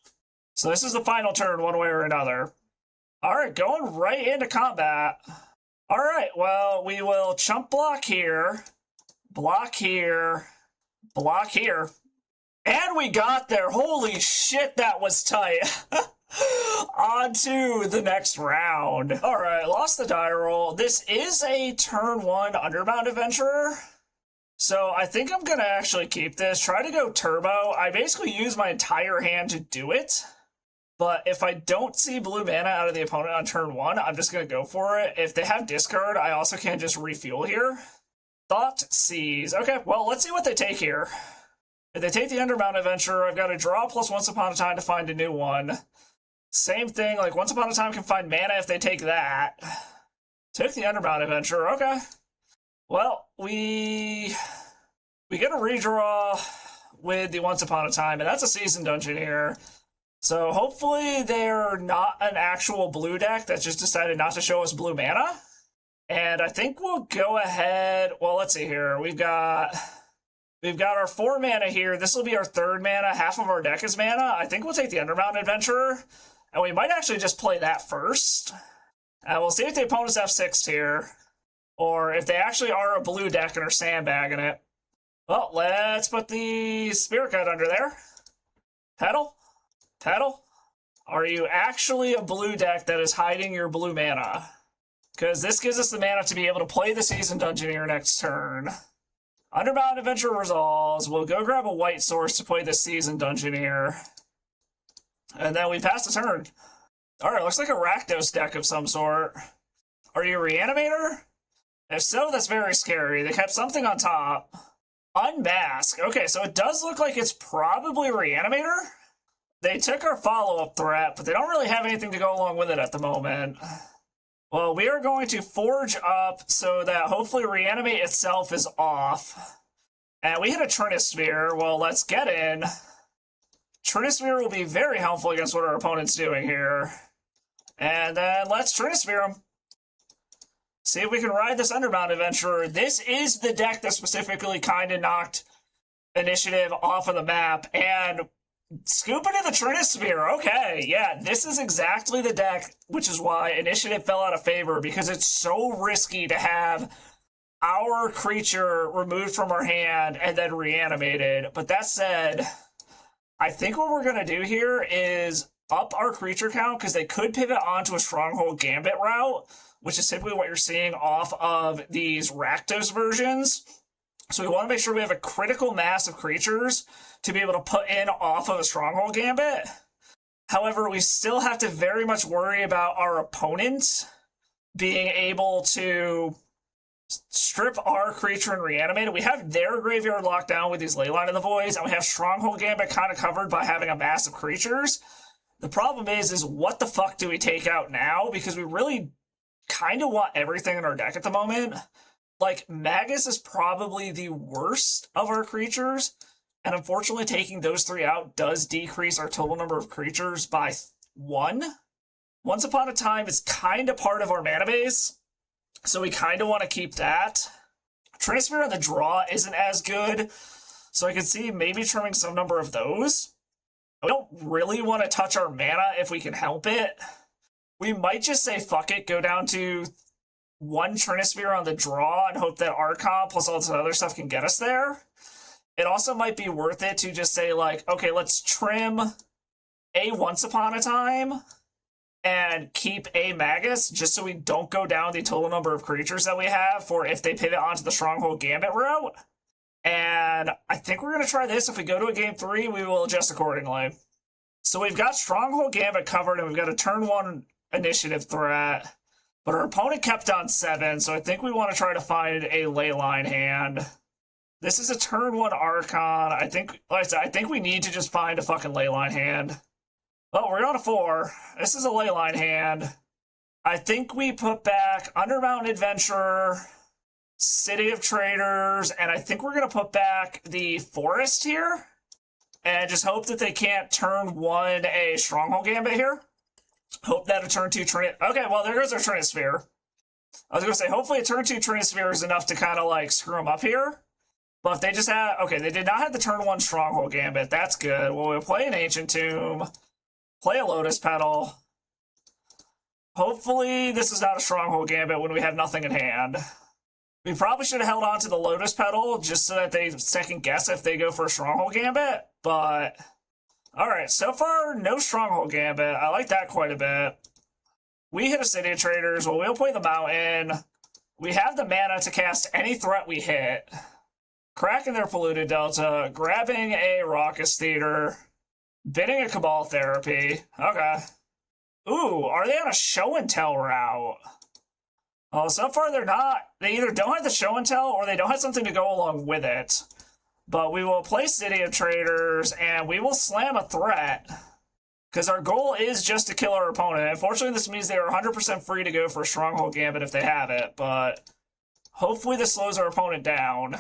So this is the final turn one way or another. Alright, going right into combat. Alright, well, we will chump block here, block here, block here. And we got there. Holy shit, that was tight. On to the next round. Alright, lost the die roll. This is a turn 1 Underbound Adventurer. So I think I'm gonna actually keep this. Try to go turbo. I basically use my entire hand to do it. But if I don't see blue mana out of the opponent on turn 1, I'm just gonna go for it. If they have discard, I also can just refuel here. Thought Seize. Okay, well, let's see what they take here. If they take the Underbound Adventurer, I've got to draw plus Once Upon a Time to find a new one. Same thing, like Once Upon a Time can find mana if they take that. Took the Underbound Adventurer, okay. Well, we get a redraw with the Once Upon a Time, and that's a Season Dungeon here. So hopefully they're not an actual blue deck that just decided not to show us blue mana. And I think we'll go ahead, well, let's see here. We've got our 4 mana here. This will be our 3rd mana. Half of our deck is mana. I think we'll take the Underbound Adventurer. And we might actually just play that first. And we'll see if the opponents have 6 here. Or if they actually are a blue deck and are sandbagging it. Well, let's put the Spirit Guide under there. Pedal. Pedal. Are you actually a blue deck that is hiding your blue mana? Because this gives us the mana to be able to play the Season Dungeoneer next turn. Underbound Adventure resolves. We'll go grab a white source to play the Season Dungeoneer. And then we pass the turn. Alright, looks like a Rakdos deck of some sort. Are you a Reanimator? If so, that's very scary. They kept something on top. Unmask. Okay, so it does look like it's probably Reanimator. They took our follow-up threat, but they don't really have anything to go along with it at the moment. Well, we are going to forge up so that hopefully Reanimate itself is off. And we hit a Trinisphere. Well, let's get in. Trinisphere will be very helpful against what our opponent's doing here. And then let's Trinisphere him. See if we can ride this Underbound Adventurer. This is the deck that specifically kind of knocked Initiative off of the map. And scoop into the Trinisphere. Okay, yeah, this is exactly the deck, which is why Initiative fell out of favor, because it's so risky to have our creature removed from our hand and then reanimated. But that said, I think what we're going to do here is up our creature count, because they could pivot onto a Stronghold Gambit route, which is typically what you're seeing off of these Rakdos versions. So we want to make sure we have a critical mass of creatures to be able to put in off of a Stronghold Gambit. However, we still have to very much worry about our opponent being able to strip our creature and reanimate it. We have their graveyard locked down with these Leyline of the Voids, and we have Stronghold Gambit kind of covered by having a mass of creatures. The problem is what the fuck do we take out now? Because we really kind of want everything in our deck at the moment. Like, Magus is probably the worst of our creatures, and unfortunately taking those 3 out does decrease our total number of creatures by 1. Once Upon a Time is kind of part of our mana base, so we kind of want to keep that. Trinisphere on the draw isn't as good, so I can see maybe trimming some number of those. We don't really want to touch our mana if we can help it. We might just say fuck it, go down to 1 Trinisphere on the draw and hope that Archon plus all this other stuff can get us there. It also might be worth it to just say, like, okay, let's trim a Once Upon a Time and keep a Magus, just so we don't go down the total number of creatures that we have for if they pivot onto the Stronghold Gambit route. And I think we're going to try this. If we go to a game 3, we will adjust accordingly. So we've got Stronghold Gambit covered, and we've got a turn 1 initiative threat. But our opponent kept on 7, so I think we want to try to find a Leyline hand. This is a turn 1 Archon. I think, like I said, I think we need to just find a fucking Leyline hand. Oh, we're on a 4. This is a Leyline hand. I think we put back Underbound Adventurer, City of Traders, and I think we're going to put back the Forest here. And just hope that they can't turn 1 a Stronghold Gambit here. Hope that a turn 2 Okay, well, there goes our Trinisphere. I was going to say, hopefully a turn 2 Trinisphere is enough to kind of, like, screw them up here. But if they just have... Okay, they did not have the turn 1 Stronghold Gambit. That's good. Well, we'll play an Ancient Tomb. Play a Lotus Petal. Hopefully this is not a Stronghold Gambit when we have nothing in hand. We probably should have held on to the Lotus Petal just so that they second guess if they go for a Stronghold Gambit. But Alright, so far, no Stronghold Gambit. I like that quite a bit. We hit a City of Traders. Well, we'll play the Mountain. We have the mana to cast any threat we hit. Cracking their Polluted Delta. Grabbing a Raucous Theater. Bidding a Cabal Therapy. Okay. Ooh, are they on a Show and Tell route? Well, so far they're not. They either don't have the Show and Tell or they don't have something to go along with it. But we will play City of Traders and we will slam a threat. Because our goal is just to kill our opponent. Unfortunately, this means they are 100% free to go for a Stronghold Gambit if they have it. But hopefully this slows our opponent down.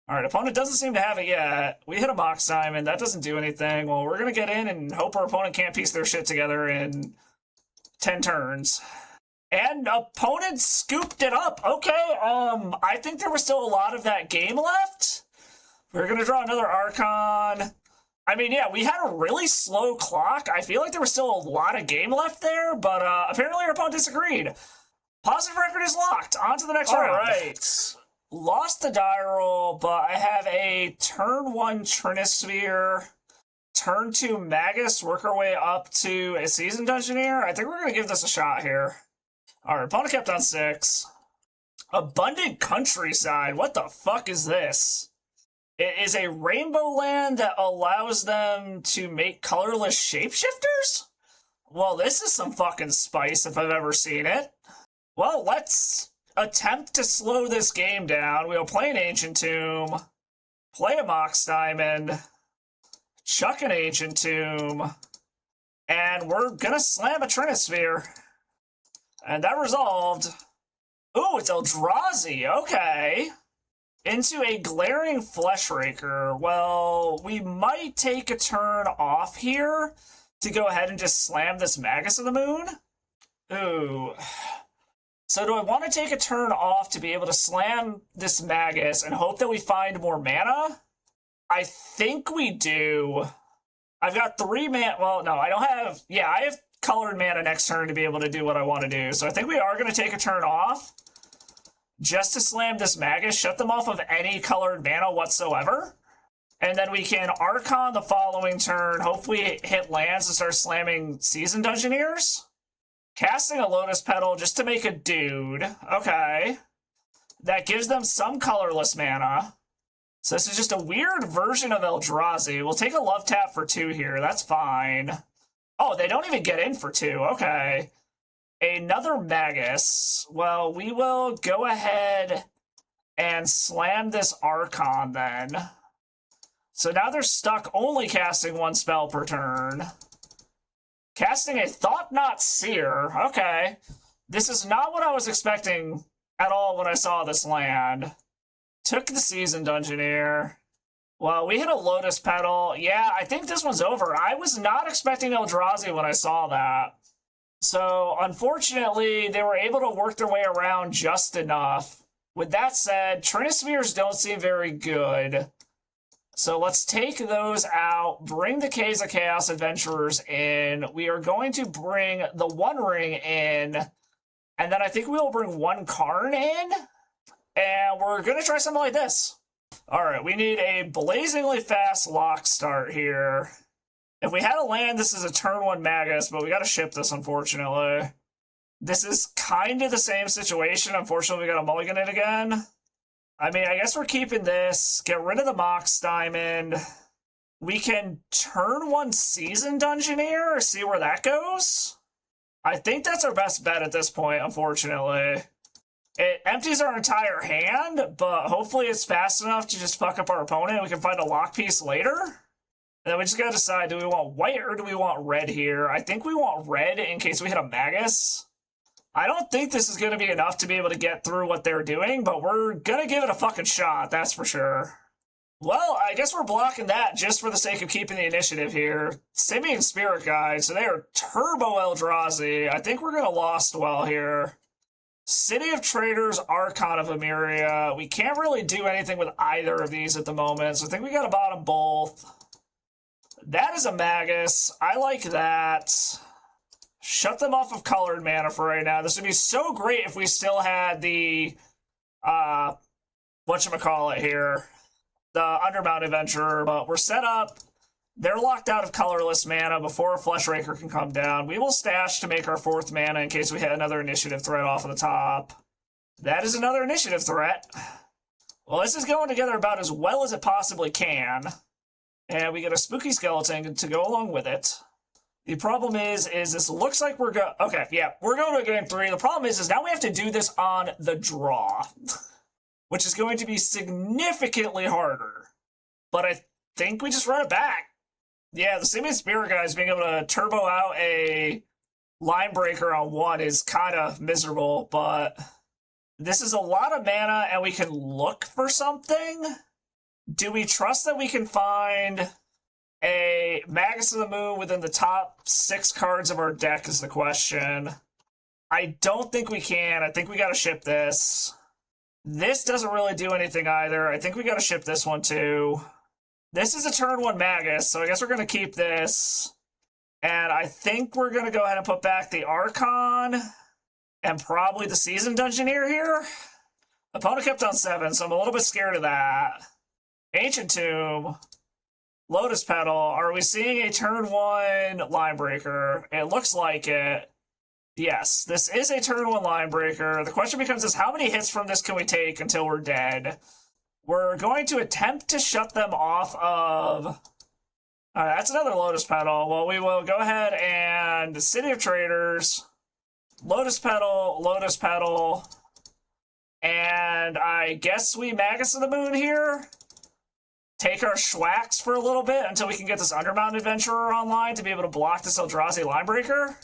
Alright, opponent doesn't seem to have it yet. We hit a Mox Diamond. That doesn't do anything. Well, we're going to get in and hope our opponent can't piece their shit together in 10 turns. And opponent scooped it up. Okay, I think there was still a lot of that game left. We're going to draw another Archon. I mean, yeah, we had a really slow clock. I feel like there was still a lot of game left there, but apparently our opponent disagreed. Positive record is locked. On to the next round. All right. Lost the die roll, but I have a turn 1 Trinisphere, turn 2 Magus, work our way up to a Seasoned Dungeoneer. I think we're going to give this a shot here. All right, opponent kept on 6. Abundant Countryside. What the fuck is this? It is a rainbow land that allows them to make colorless shapeshifters? Well, this is some fucking spice if I've ever seen it. Well, let's attempt to slow this game down. We'll play an Ancient Tomb, play a Mox Diamond, chuck an Ancient Tomb, and we're gonna slam a Trinisphere. And that resolved. Ooh, it's Eldrazi, okay. Into a Glaring Fleshraker. Well, we might take a turn off here to go ahead and just slam this Magus of the Moon. Ooh. So do I want to take a turn off to be able to slam this Magus and hope that we find more mana? I think we do. I've got 3 mana. Well, no, I don't have. Yeah, I have colored mana next turn to be able to do what I want to do. So I think we are going to take a turn off just to slam this Magus, shut them off of any colored mana whatsoever. And then we can Archon the following turn, hopefully hit lands and start slamming Seasoned Dungeoneers. Casting a Lotus Petal just to make a dude. Okay. That gives them some colorless mana. So this is just a weird version of Eldrazi. We'll take a Love Tap for 2 here. That's fine. Oh, they don't even get in for 2. Okay. Another Magus. Well, we will go ahead and slam this Archon then. So now they're stuck only casting 1 spell per turn. Casting a Thought-Knot Seer. Okay. This is not what I was expecting at all when I saw this land. Took the Seasoned Dungeoneer. Well, we hit a Lotus Petal. Yeah, I think this one's over. I was not expecting Eldrazi when I saw that. So, unfortunately, they were able to work their way around just enough. With that said, Trinispheres don't seem very good. So let's take those out, bring the Caves of Chaos Adventurers in. We are going to bring the One Ring in, and then I think we will bring 1 Karn in, and we're going to try something like this. All right, we need a blazingly fast lock start here. If we had a land, this is a turn 1 Magus, but we got to ship this, unfortunately. This is kind of the same situation. Unfortunately, we got to mulligan it again. I mean, I guess we're keeping this. Get rid of the Mox Diamond. We can turn 1 Seasoned Dungeoneer, see where that goes. I think that's our best bet at this point, unfortunately. It empties our entire hand, but hopefully it's fast enough to just fuck up our opponent and we can find a lock piece later. And then we just gotta decide, do we want white or do we want red here? I think we want red in case we hit a Magus. I don't think this is gonna be enough to be able to get through what they're doing, but we're gonna give it a fucking shot, that's for sure. Well, I guess we're blocking that just for the sake of keeping the initiative here. Simian Spirit Guide, so they are Turbo Eldrazi. I think we're gonna Lost Well here. City of Traders, Archon of Emeria. We can't really do anything with either of these at the moment, so I think we gotta bottom both. That is a Magus. I like that. Shut them off of colored mana for right now. This would be so great if we still had the, whatchamacallit here, the Underbound Adventurer, but we're set up. They're locked out of colorless mana before a Fleshraker can come down. We will stash to make our 4th mana in case we hit another initiative threat off of the top. That is another initiative threat. Well, this is going together about as well as it possibly can. And we get a spooky skeleton to go along with it. The problem is this looks like we're going... Okay, yeah, we're going to game 3. The problem is now we have to do this on the draw, which is going to be significantly harder. But I think we just run it back. Yeah, the Simian Spirit guys being able to turbo out a line breaker on 1 is kind of miserable, but this is a lot of mana and we can look for something. Do we trust that we can find a Magus of the Moon within the top 6 cards of our deck is the question. I don't think we can. I think we got to ship this. This doesn't really do anything either. I think we got to ship this one too. This is a turn 1 Magus, so I guess we're going to keep this. And I think we're going to go ahead and put back the Archon and probably the Seasoned Dungeoneer here. Opponent kept on 7, so I'm a little bit scared of that. Ancient Tomb. Lotus Petal. Are we seeing a turn 1 line breaker? It looks like it. Yes, this is a turn 1 line breaker. The question becomes is how many hits from this can we take until we're dead? We're going to attempt to shut them off of... Alright, that's another Lotus Petal. Well, we will go ahead and City of Traders, Lotus Petal, and I guess we Magus of the Moon here. Take our Schwacks for a little bit until we can get this Undermountain Adventurer online to be able to block this Eldrazi Linebreaker.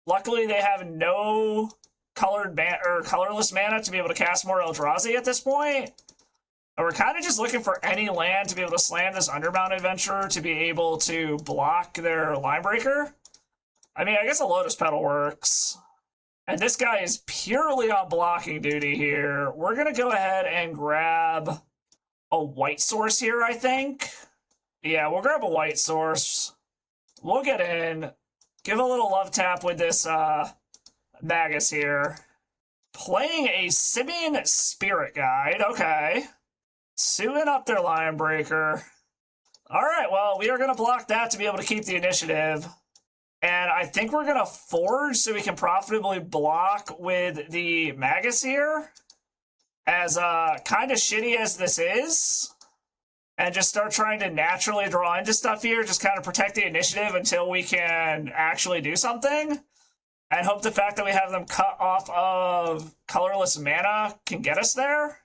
Luckily, they have no colorless mana to be able to cast more Eldrazi at this point. And we're kind of just looking for any land to be able to slam this Undermountain Adventurer to be able to block their Linebreaker. I mean, I guess a Lotus Petal works. And this guy is purely on blocking duty here. We're going to go ahead and grab a white source here, I think. Yeah, we'll grab a white source. We'll get in. Give a little love tap with this Magus here. Playing a Simian Spirit Guide. Okay. Suing up their Linebreaker. Alright, well, we are going to block that to be able to keep the initiative. And I think we're going to Forge so we can profitably block with the Magus here. As kind of shitty as this is, and just start trying to naturally draw into stuff here, just kind of protect the initiative until we can actually do something, and hope the fact that we have them cut off of colorless mana can get us there.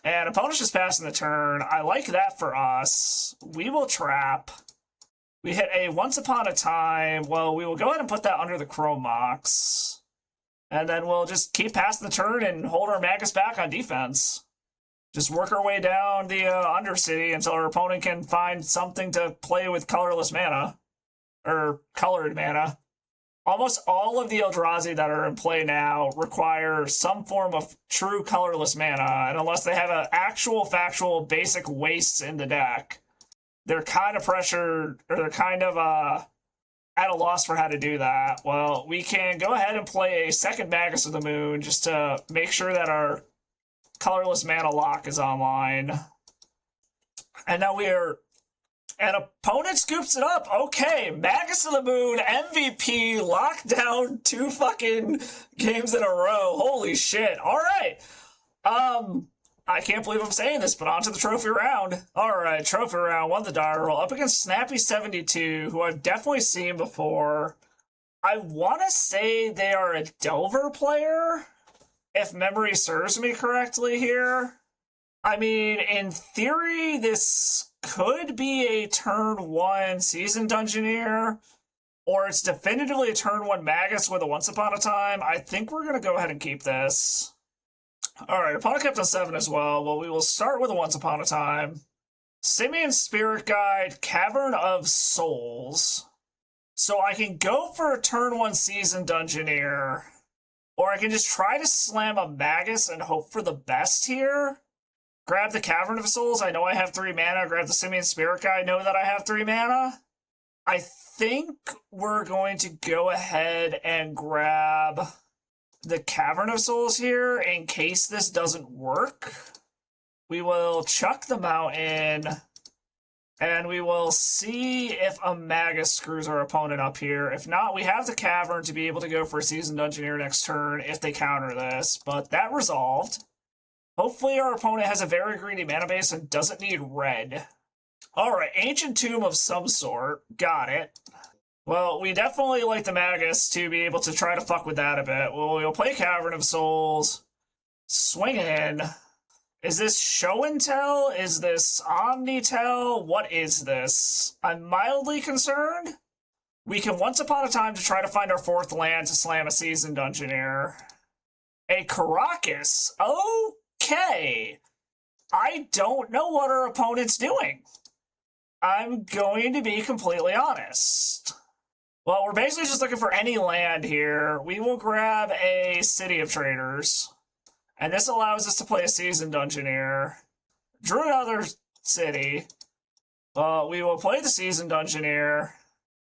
And opponent's just passing the turn. I like that for us. We will trap. We hit a Once Upon a Time. Well, we will go ahead and put that under the Chrome Mox. And then we'll just keep passing the turn and hold our Magus back on defense. Just work our way down the Undercity until our opponent can find something to play with colorless mana. Or colored mana. Almost all of the Eldrazi that are in play now require some form of true colorless mana. And unless they have an actual, factual, basic wastes in the deck, they're kind of pressured, or they're kind of at a loss for how to do that. Well, we can go ahead and play a second Magus of the Moon just to make sure that our colorless mana lock is online. And now we are... An opponent scoops it up. Okay, Magus of the Moon, MVP, locked down 2 fucking games in a row. Holy shit. All right. I can't believe I'm saying this, but on to the trophy round. All right, trophy round, won the die roll up against Snappy72, who I've definitely seen before. I want to say they are a Delver player, if memory serves me correctly here. I mean, in theory, this could be a turn 1 Seasoned Dungeoneer, or it's definitively a turn 1 Magus with a Once Upon a Time. I think we're going to go ahead and keep this. Alright, opponent kept on 7 as well. Well, we will start with a Once Upon a Time. Simian Spirit Guide, Cavern of Souls. So I can go for a turn 1 Seasoned Dungeoneer, or I can just try to slam a Magus and hope for the best here. Grab the Cavern of Souls. I know I have 3 mana. Grab the Simian Spirit Guide. Know that I have 3 mana. I think we're going to go ahead and grab the Cavern of Souls here in case this doesn't work. We will chuck the Mountain. And we will see if a Magus screws our opponent up here. If not, we have the Cavern to be able to go for a Seasoned Engineer next turn if they counter this. But that resolved. Hopefully our opponent has a very greedy mana base and doesn't need red. Alright, Ancient Tomb of some sort. Got it. Well, we definitely like the Magus to be able to try to fuck with that a bit. Well, we'll play Cavern of Souls. Swing in. Is this show and tell? Is this omni-tell? What is this? I'm mildly concerned. We can once upon a time to try to find our fourth land to slam a Seasoned Engineer. A Karakas? Okay. I don't know what our opponent's doing. I'm going to be completely honest. Well, we're basically just looking for any land here. We will grab a City of Traders. And this allows us to play a Seasoned Engineer. Drew another city. We will play the Seasoned Engineer.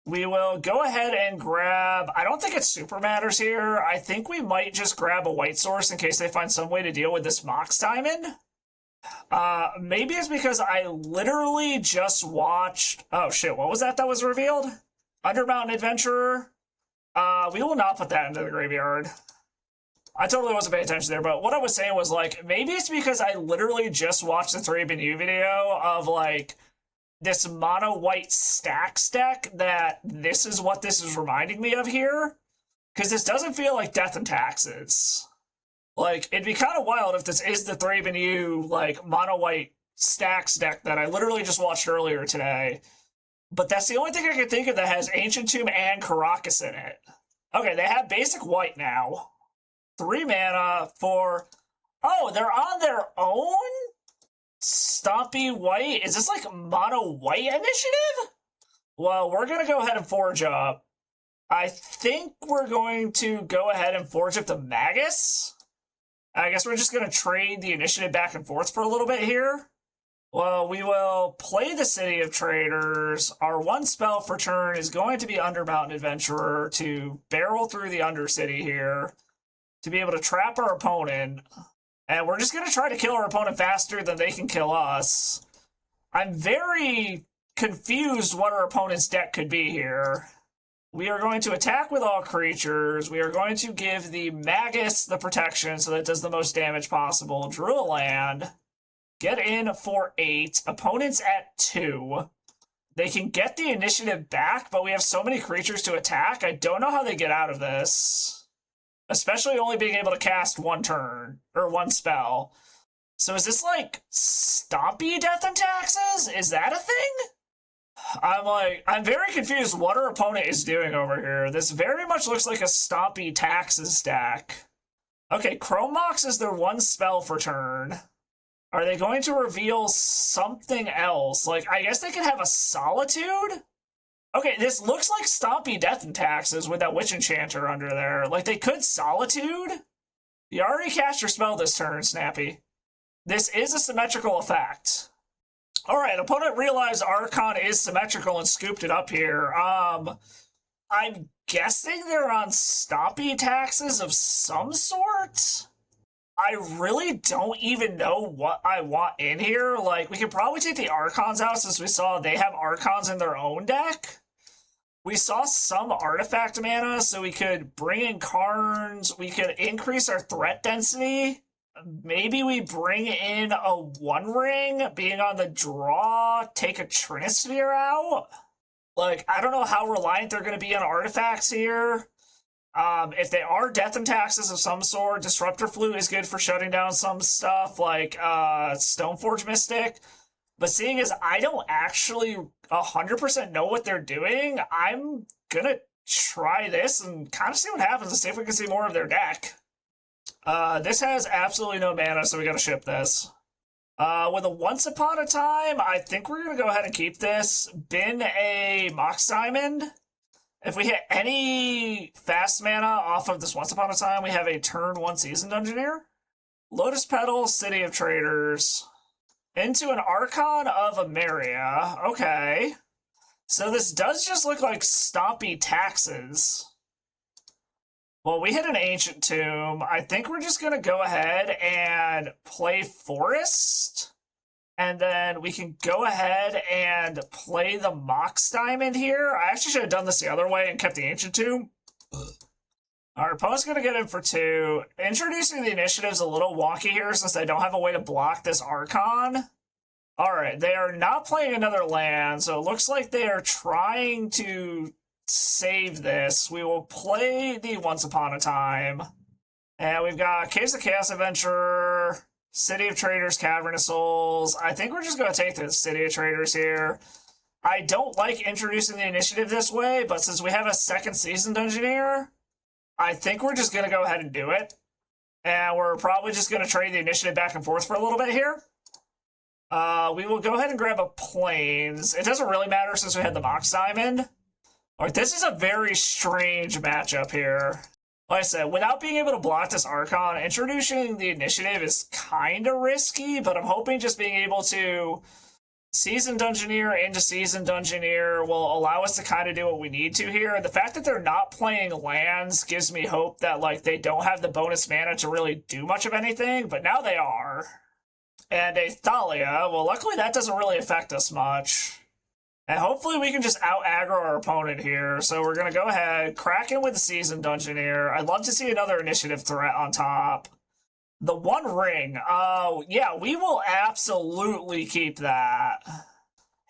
We will go ahead and grab... I don't think it super matters here. I think we might just grab a white source in case they find some way to deal with this Mox Diamond. Maybe it's because I literally just watched... Oh shit, what was that was revealed? Undermountain Adventurer? We will not put that into the graveyard. I totally wasn't paying attention there, but what I was saying was, like, maybe it's because I literally just watched the 3BNU video of, like, this mono-white stacks deck that this is what this is reminding me of here. Because this doesn't feel like Death and Taxes. Like, it'd be kind of wild if this is the 3BNU, like, mono-white stacks deck that I literally just watched earlier today. But that's the only thing I can think of that has Ancient Tomb and Karakas in it. Okay, they have basic white now. 3 mana for... Oh, they're on their own? Stompy white? Is this like mono white initiative? Well, we're going to go ahead and forge up. I think we're going to go ahead and forge up the Magus. I guess we're just going to trade the initiative back and forth for a little bit here. Well, we will play the City of Traders. Our one spell for turn is going to be Undermountain Adventurer to barrel through the Undercity here, to be able to trap our opponent. And we're just going to try to kill our opponent faster than they can kill us. I'm very confused what our opponent's deck could be here. We are going to attack with all creatures. We are going to give the Magus the protection so that it does the most damage possible. Drew a land. Get in for 8. Opponent's at 2. They can get the initiative back, but we have so many creatures to attack. I don't know how they get out of this. Especially only being able to cast one turn, or one spell. So is this like Stompy Death and Taxes? Is that a thing? I'm very confused what our opponent is doing over here. This very much looks like a Stompy Taxes stack. Okay, Chrome Mox is their one spell for turn. Are they going to reveal something else? Like, I guess they could have a Solitude? Okay, this looks like Stompy Death and Taxes with that Witch Enchanter under there. Like, they could Solitude? You already cast your spell this turn, Snappy. This is a symmetrical effect. Alright, opponent realized Archon is symmetrical and scooped it up here. I'm guessing they're on Stompy Taxes of some sort? I really don't even know what I want in here. Like, we could probably take the Archons out since we saw they have Archons in their own deck. We saw some artifact mana, so we could bring in Karns. We could increase our threat density. Maybe we bring in a One Ring, being on the draw, take a Trinisphere out. Like, I don't know how reliant they're going to be on artifacts here. If they are Death and Taxes of some sort, Disruptor Flute is good for shutting down some stuff, like Stoneforge Mystic. But seeing as I don't actually 100% know what they're doing, I'm gonna try this and kind of see what happens and see if we can see more of their deck. This has absolutely no mana, so we gotta ship this. With a Once Upon a Time, I think we're gonna go ahead and keep this. Bin a Mox Diamond. If we hit any fast mana off of this Once Upon a Time, we have a turn 1 Seasoned Engineer. Lotus Petal, City of Traders. Into an Archon of Emeria. Okay. So this does just look like Stompy Taxes. Well, we hit an Ancient Tomb. I think we're just going to go ahead and play Forest. And then we can go ahead and play the Mox Diamond here. I actually should have done this the other way and kept the Ancient Tomb. Our opponent's going to get in for 2. Introducing the initiative is a little wonky here since they don't have a way to block this Archon. Alright, they are not playing another land, so it looks like they are trying to save this. We will play the Once Upon a Time. And we've got Caves of Chaos Adventurer, City of Traders, Cavernous Souls. I think we're just going to take the City of Traders here. I don't like introducing the initiative this way, but since we have a second Seasoned Dungeoneer, I think we're just going to go ahead and do it. And we're probably just going to trade the initiative back and forth for a little bit here. We will go ahead and grab a Plains. It doesn't really matter since we had the Mox Diamond. Alright, this is a very strange matchup here. Like I said, without being able to block this Archon, introducing the initiative is kind of risky, but I'm hoping just being able to Seasoned Dungeoneer into Seasoned Dungeoneer will allow us to kind of do what we need to here. The fact that they're not playing lands gives me hope that, like, they don't have the bonus mana to really do much of anything, but now they are. And a Thalia, well, luckily that doesn't really affect us much. And hopefully we can just out-aggro our opponent here. So we're going to go ahead, crack in with the Seasoned Dungeoneer. I'd love to see another initiative threat on top. The One Ring. Yeah, we will absolutely keep that.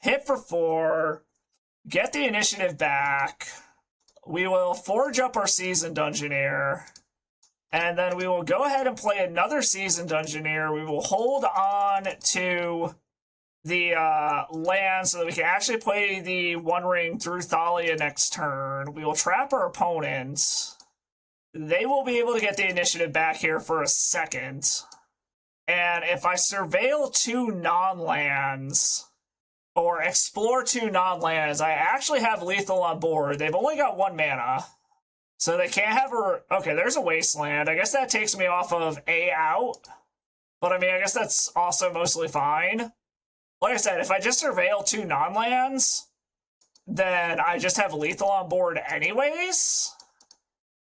Hit for 4. Get the initiative back. We will forge up our Seasoned Dungeoneer. And then we will go ahead and play another Seasoned Dungeoneer. We will hold on to the land so that we can actually play the One Ring through Thalia next turn. We will trap our opponents. They will be able to get the initiative back here for a second. And if I surveil 2 non-lands, or explore 2 non-lands, I actually have lethal on board. They've only got 1 mana. So they can't have a... Okay, there's a Wasteland. I guess that takes me off of A out. But I mean, I guess that's also mostly fine. Like I said, if I just surveil 2 non-lands, then I just have lethal on board anyways.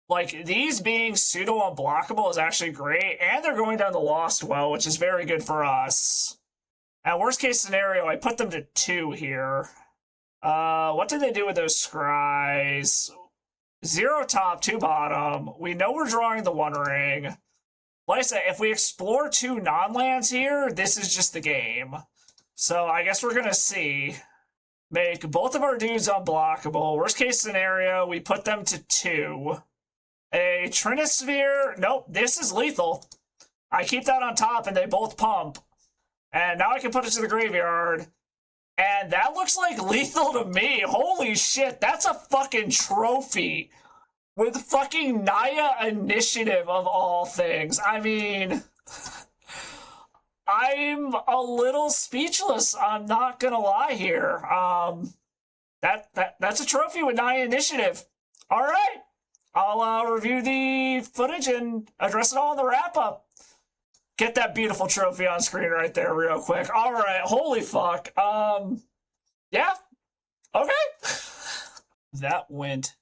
Like, these being pseudo-unblockable is actually great, and they're going down the Lost Well, which is very good for us. And worst case scenario, I put them to 2 here. What did they do with those scries? 0 top, 2 bottom. We know we're drawing the One Ring. Like I said, if we explore 2 non-lands here, this is just the game. So I guess we're going to see. Make both of our dudes unblockable. Worst case scenario, we put them to 2. A Trinisphere. Nope, this is lethal. I keep that on top and they both pump. And now I can put it to the graveyard. And that looks like lethal to me. Holy shit, that's a fucking trophy. With fucking Naya Initiative of all things. I mean... I'm a little speechless. I'm not gonna lie here. That's a trophy with Naya Initiative. All right, I'll review the footage and address it all in the wrap up. Get that beautiful trophy on screen right there, real quick. All right, holy fuck. Yeah, okay. That went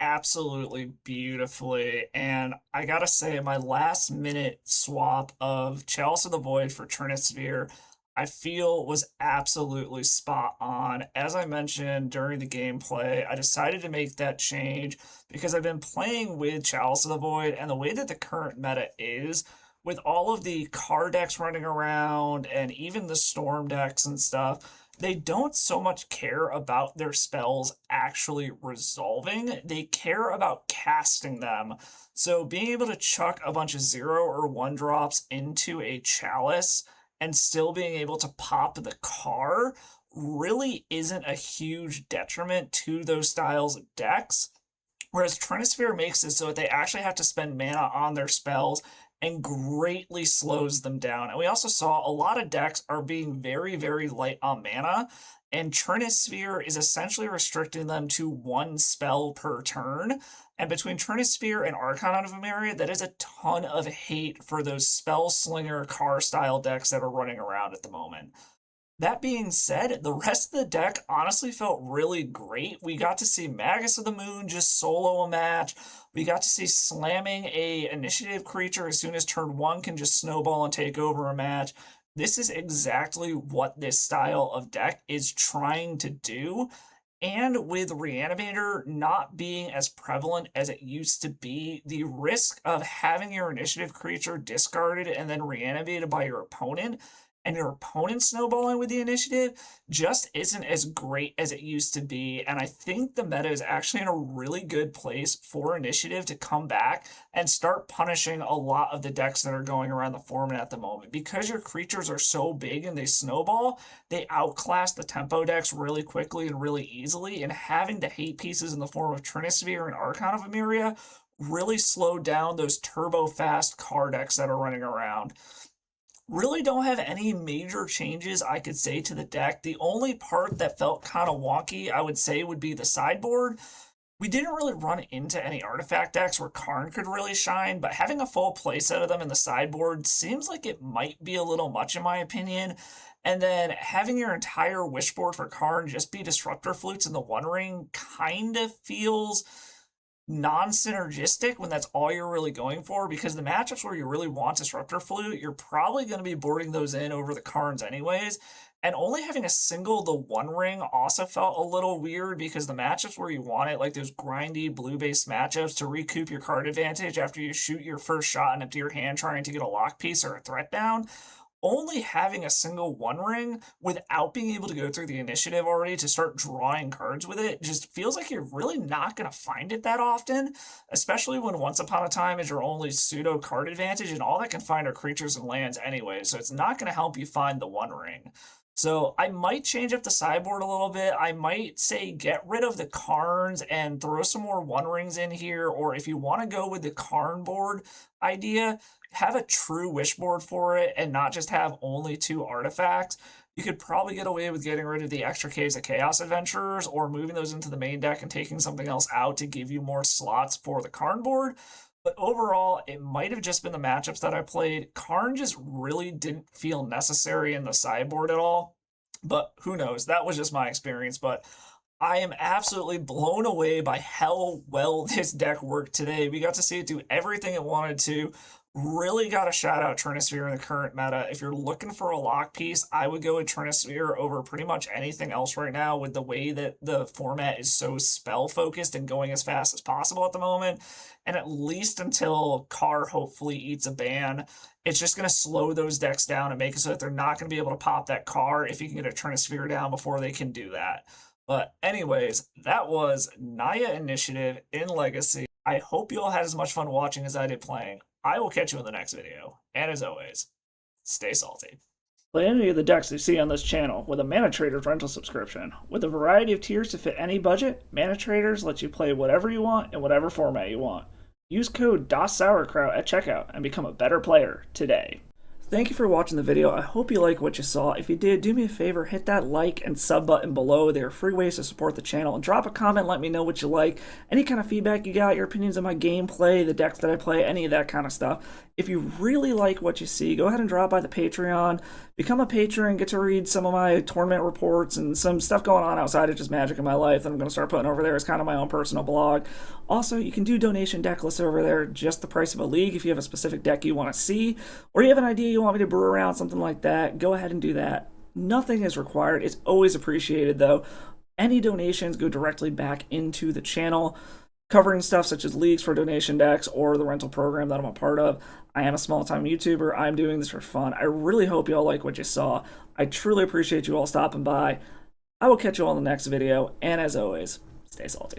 absolutely beautifully, and I gotta say, my last minute swap of Chalice of the Void for Trinisphere I feel was absolutely spot on. As I mentioned during the gameplay, I decided to make that change because I've been playing with Chalice of the Void, and the way that the current meta is, with all of the card decks running around and even the storm decks and stuff, they don't so much care about their spells actually resolving. They care about casting them. So being able to chuck a bunch of 0 or 1 drops into a Chalice and still being able to pop the car really isn't a huge detriment to those styles of decks. Whereas Trinisphere makes it so that they actually have to spend mana on their spells and greatly slows them down. And we also saw a lot of decks are being very, very light on mana, and Trinisphere is essentially restricting them to 1 spell per turn. And between Trinisphere and Archon of Emeria, that is a ton of hate for those spell slinger car style decks that are running around at the moment. That being said, the rest of the deck honestly felt really great. We got to see Magus of the Moon just solo a match. We got to see slamming a initiative creature as soon as turn 1 can just snowball and take over a match. This is exactly what this style of deck is trying to do. And with Reanimator not being as prevalent as it used to be, the risk of having your initiative creature discarded and then reanimated by your opponent, and your opponent snowballing with the initiative, just isn't as great as it used to be. And I think the meta is actually in a really good place for initiative to come back and start punishing a lot of the decks that are going around the format at the moment. Because your creatures are so big and they snowball, they outclass the tempo decks really quickly and really easily, and having the hate pieces in the form of Trinisphere and Archon of Emeria really slowed down those turbo fast card decks that are running around. Really don't have any major changes I could say to the deck. The only part that felt kind of wonky, I would say, would be the sideboard. We didn't really run into any artifact decks where Karn could really shine, but having a full playset of them in the sideboard seems like it might be a little much in my opinion. And then having your entire wish board for Karn just be Disruptor Flutes in the One Ring kind of feels non-synergistic when that's all you're really going for, because the matchups where you really want Disruptor Flute, you're probably going to be boarding those in over the Karns anyways. And only having a single the One Ring also felt a little weird, because the matchups where you want it, like those grindy blue-based matchups to recoup your card advantage after you shoot your first shot and empty your hand trying to get a lock piece or a threat down, only having a single One Ring without being able to go through the initiative already to start drawing cards with it just feels like you're really not going to find it that often, especially when Once Upon a Time is your only pseudo card advantage, and all that can find are creatures and lands anyway, so it's not going to help you find the One Ring. So I might change up the sideboard a little bit. I might say get rid of the Karns and throw some more One Rings in here, or if you want to go with the Karn board idea, have a true wish board for it and not just have only 2 artifacts. You could probably get away with getting rid of the extra Caves of Chaos Adventurers, or moving those into the main deck and taking something else out to give you more slots for the Karn board. But overall, it might have just been the matchups that I played. Karn just really didn't feel necessary in the sideboard at all. But who knows? That was just my experience. But I am absolutely blown away by how well this deck worked today. We got to see it do everything it wanted to. Really got to shout out Trinisphere in the current meta. If you're looking for a lock piece, I would go with Trinisphere over pretty much anything else right now, with the way that the format is so spell focused and going as fast as possible at the moment. And at least until Carr hopefully eats a ban, it's just going to slow those decks down and make it so that they're not going to be able to pop that Carr if you can get a Trinisphere down before they can do that. But anyways, that was Naya Initiative in Legacy. I hope you all had as much fun watching as I did playing. I will catch you in the next video, and as always, stay salty. Play any of the decks you see on this channel with a Mana Traders rental subscription. With a variety of tiers to fit any budget, Mana Traders lets you play whatever you want in whatever format you want. Use code DasSourKraut at checkout and become a better player today. Thank you for watching the video. I hope you like what you saw. If you did, do me a favor, hit that like and sub button below. They are free ways to support the channel. And drop a comment, let me know what you like. Any kind of feedback you got, your opinions on my gameplay, the decks that I play, any of that kind of stuff. If you really like what you see, go ahead and drop by the Patreon. Become a patron, get to read some of my tournament reports and some stuff going on outside of just Magic in my life that I'm going to start putting over there as kind of my own personal blog. Also, you can do donation deck lists over there, just the price of a league if you have a specific deck you want to see, or you have an idea you want me to brew around, something like that, go ahead and do that. Nothing is required. It's always appreciated, though. Any donations go directly back into the channel, covering stuff such as leagues for donation decks or the rental program that I'm a part of. I am a small-time YouTuber. I'm doing this for fun. I really hope you all like what you saw. I truly appreciate you all stopping by. I will catch you all in the next video, and as always, stay salty.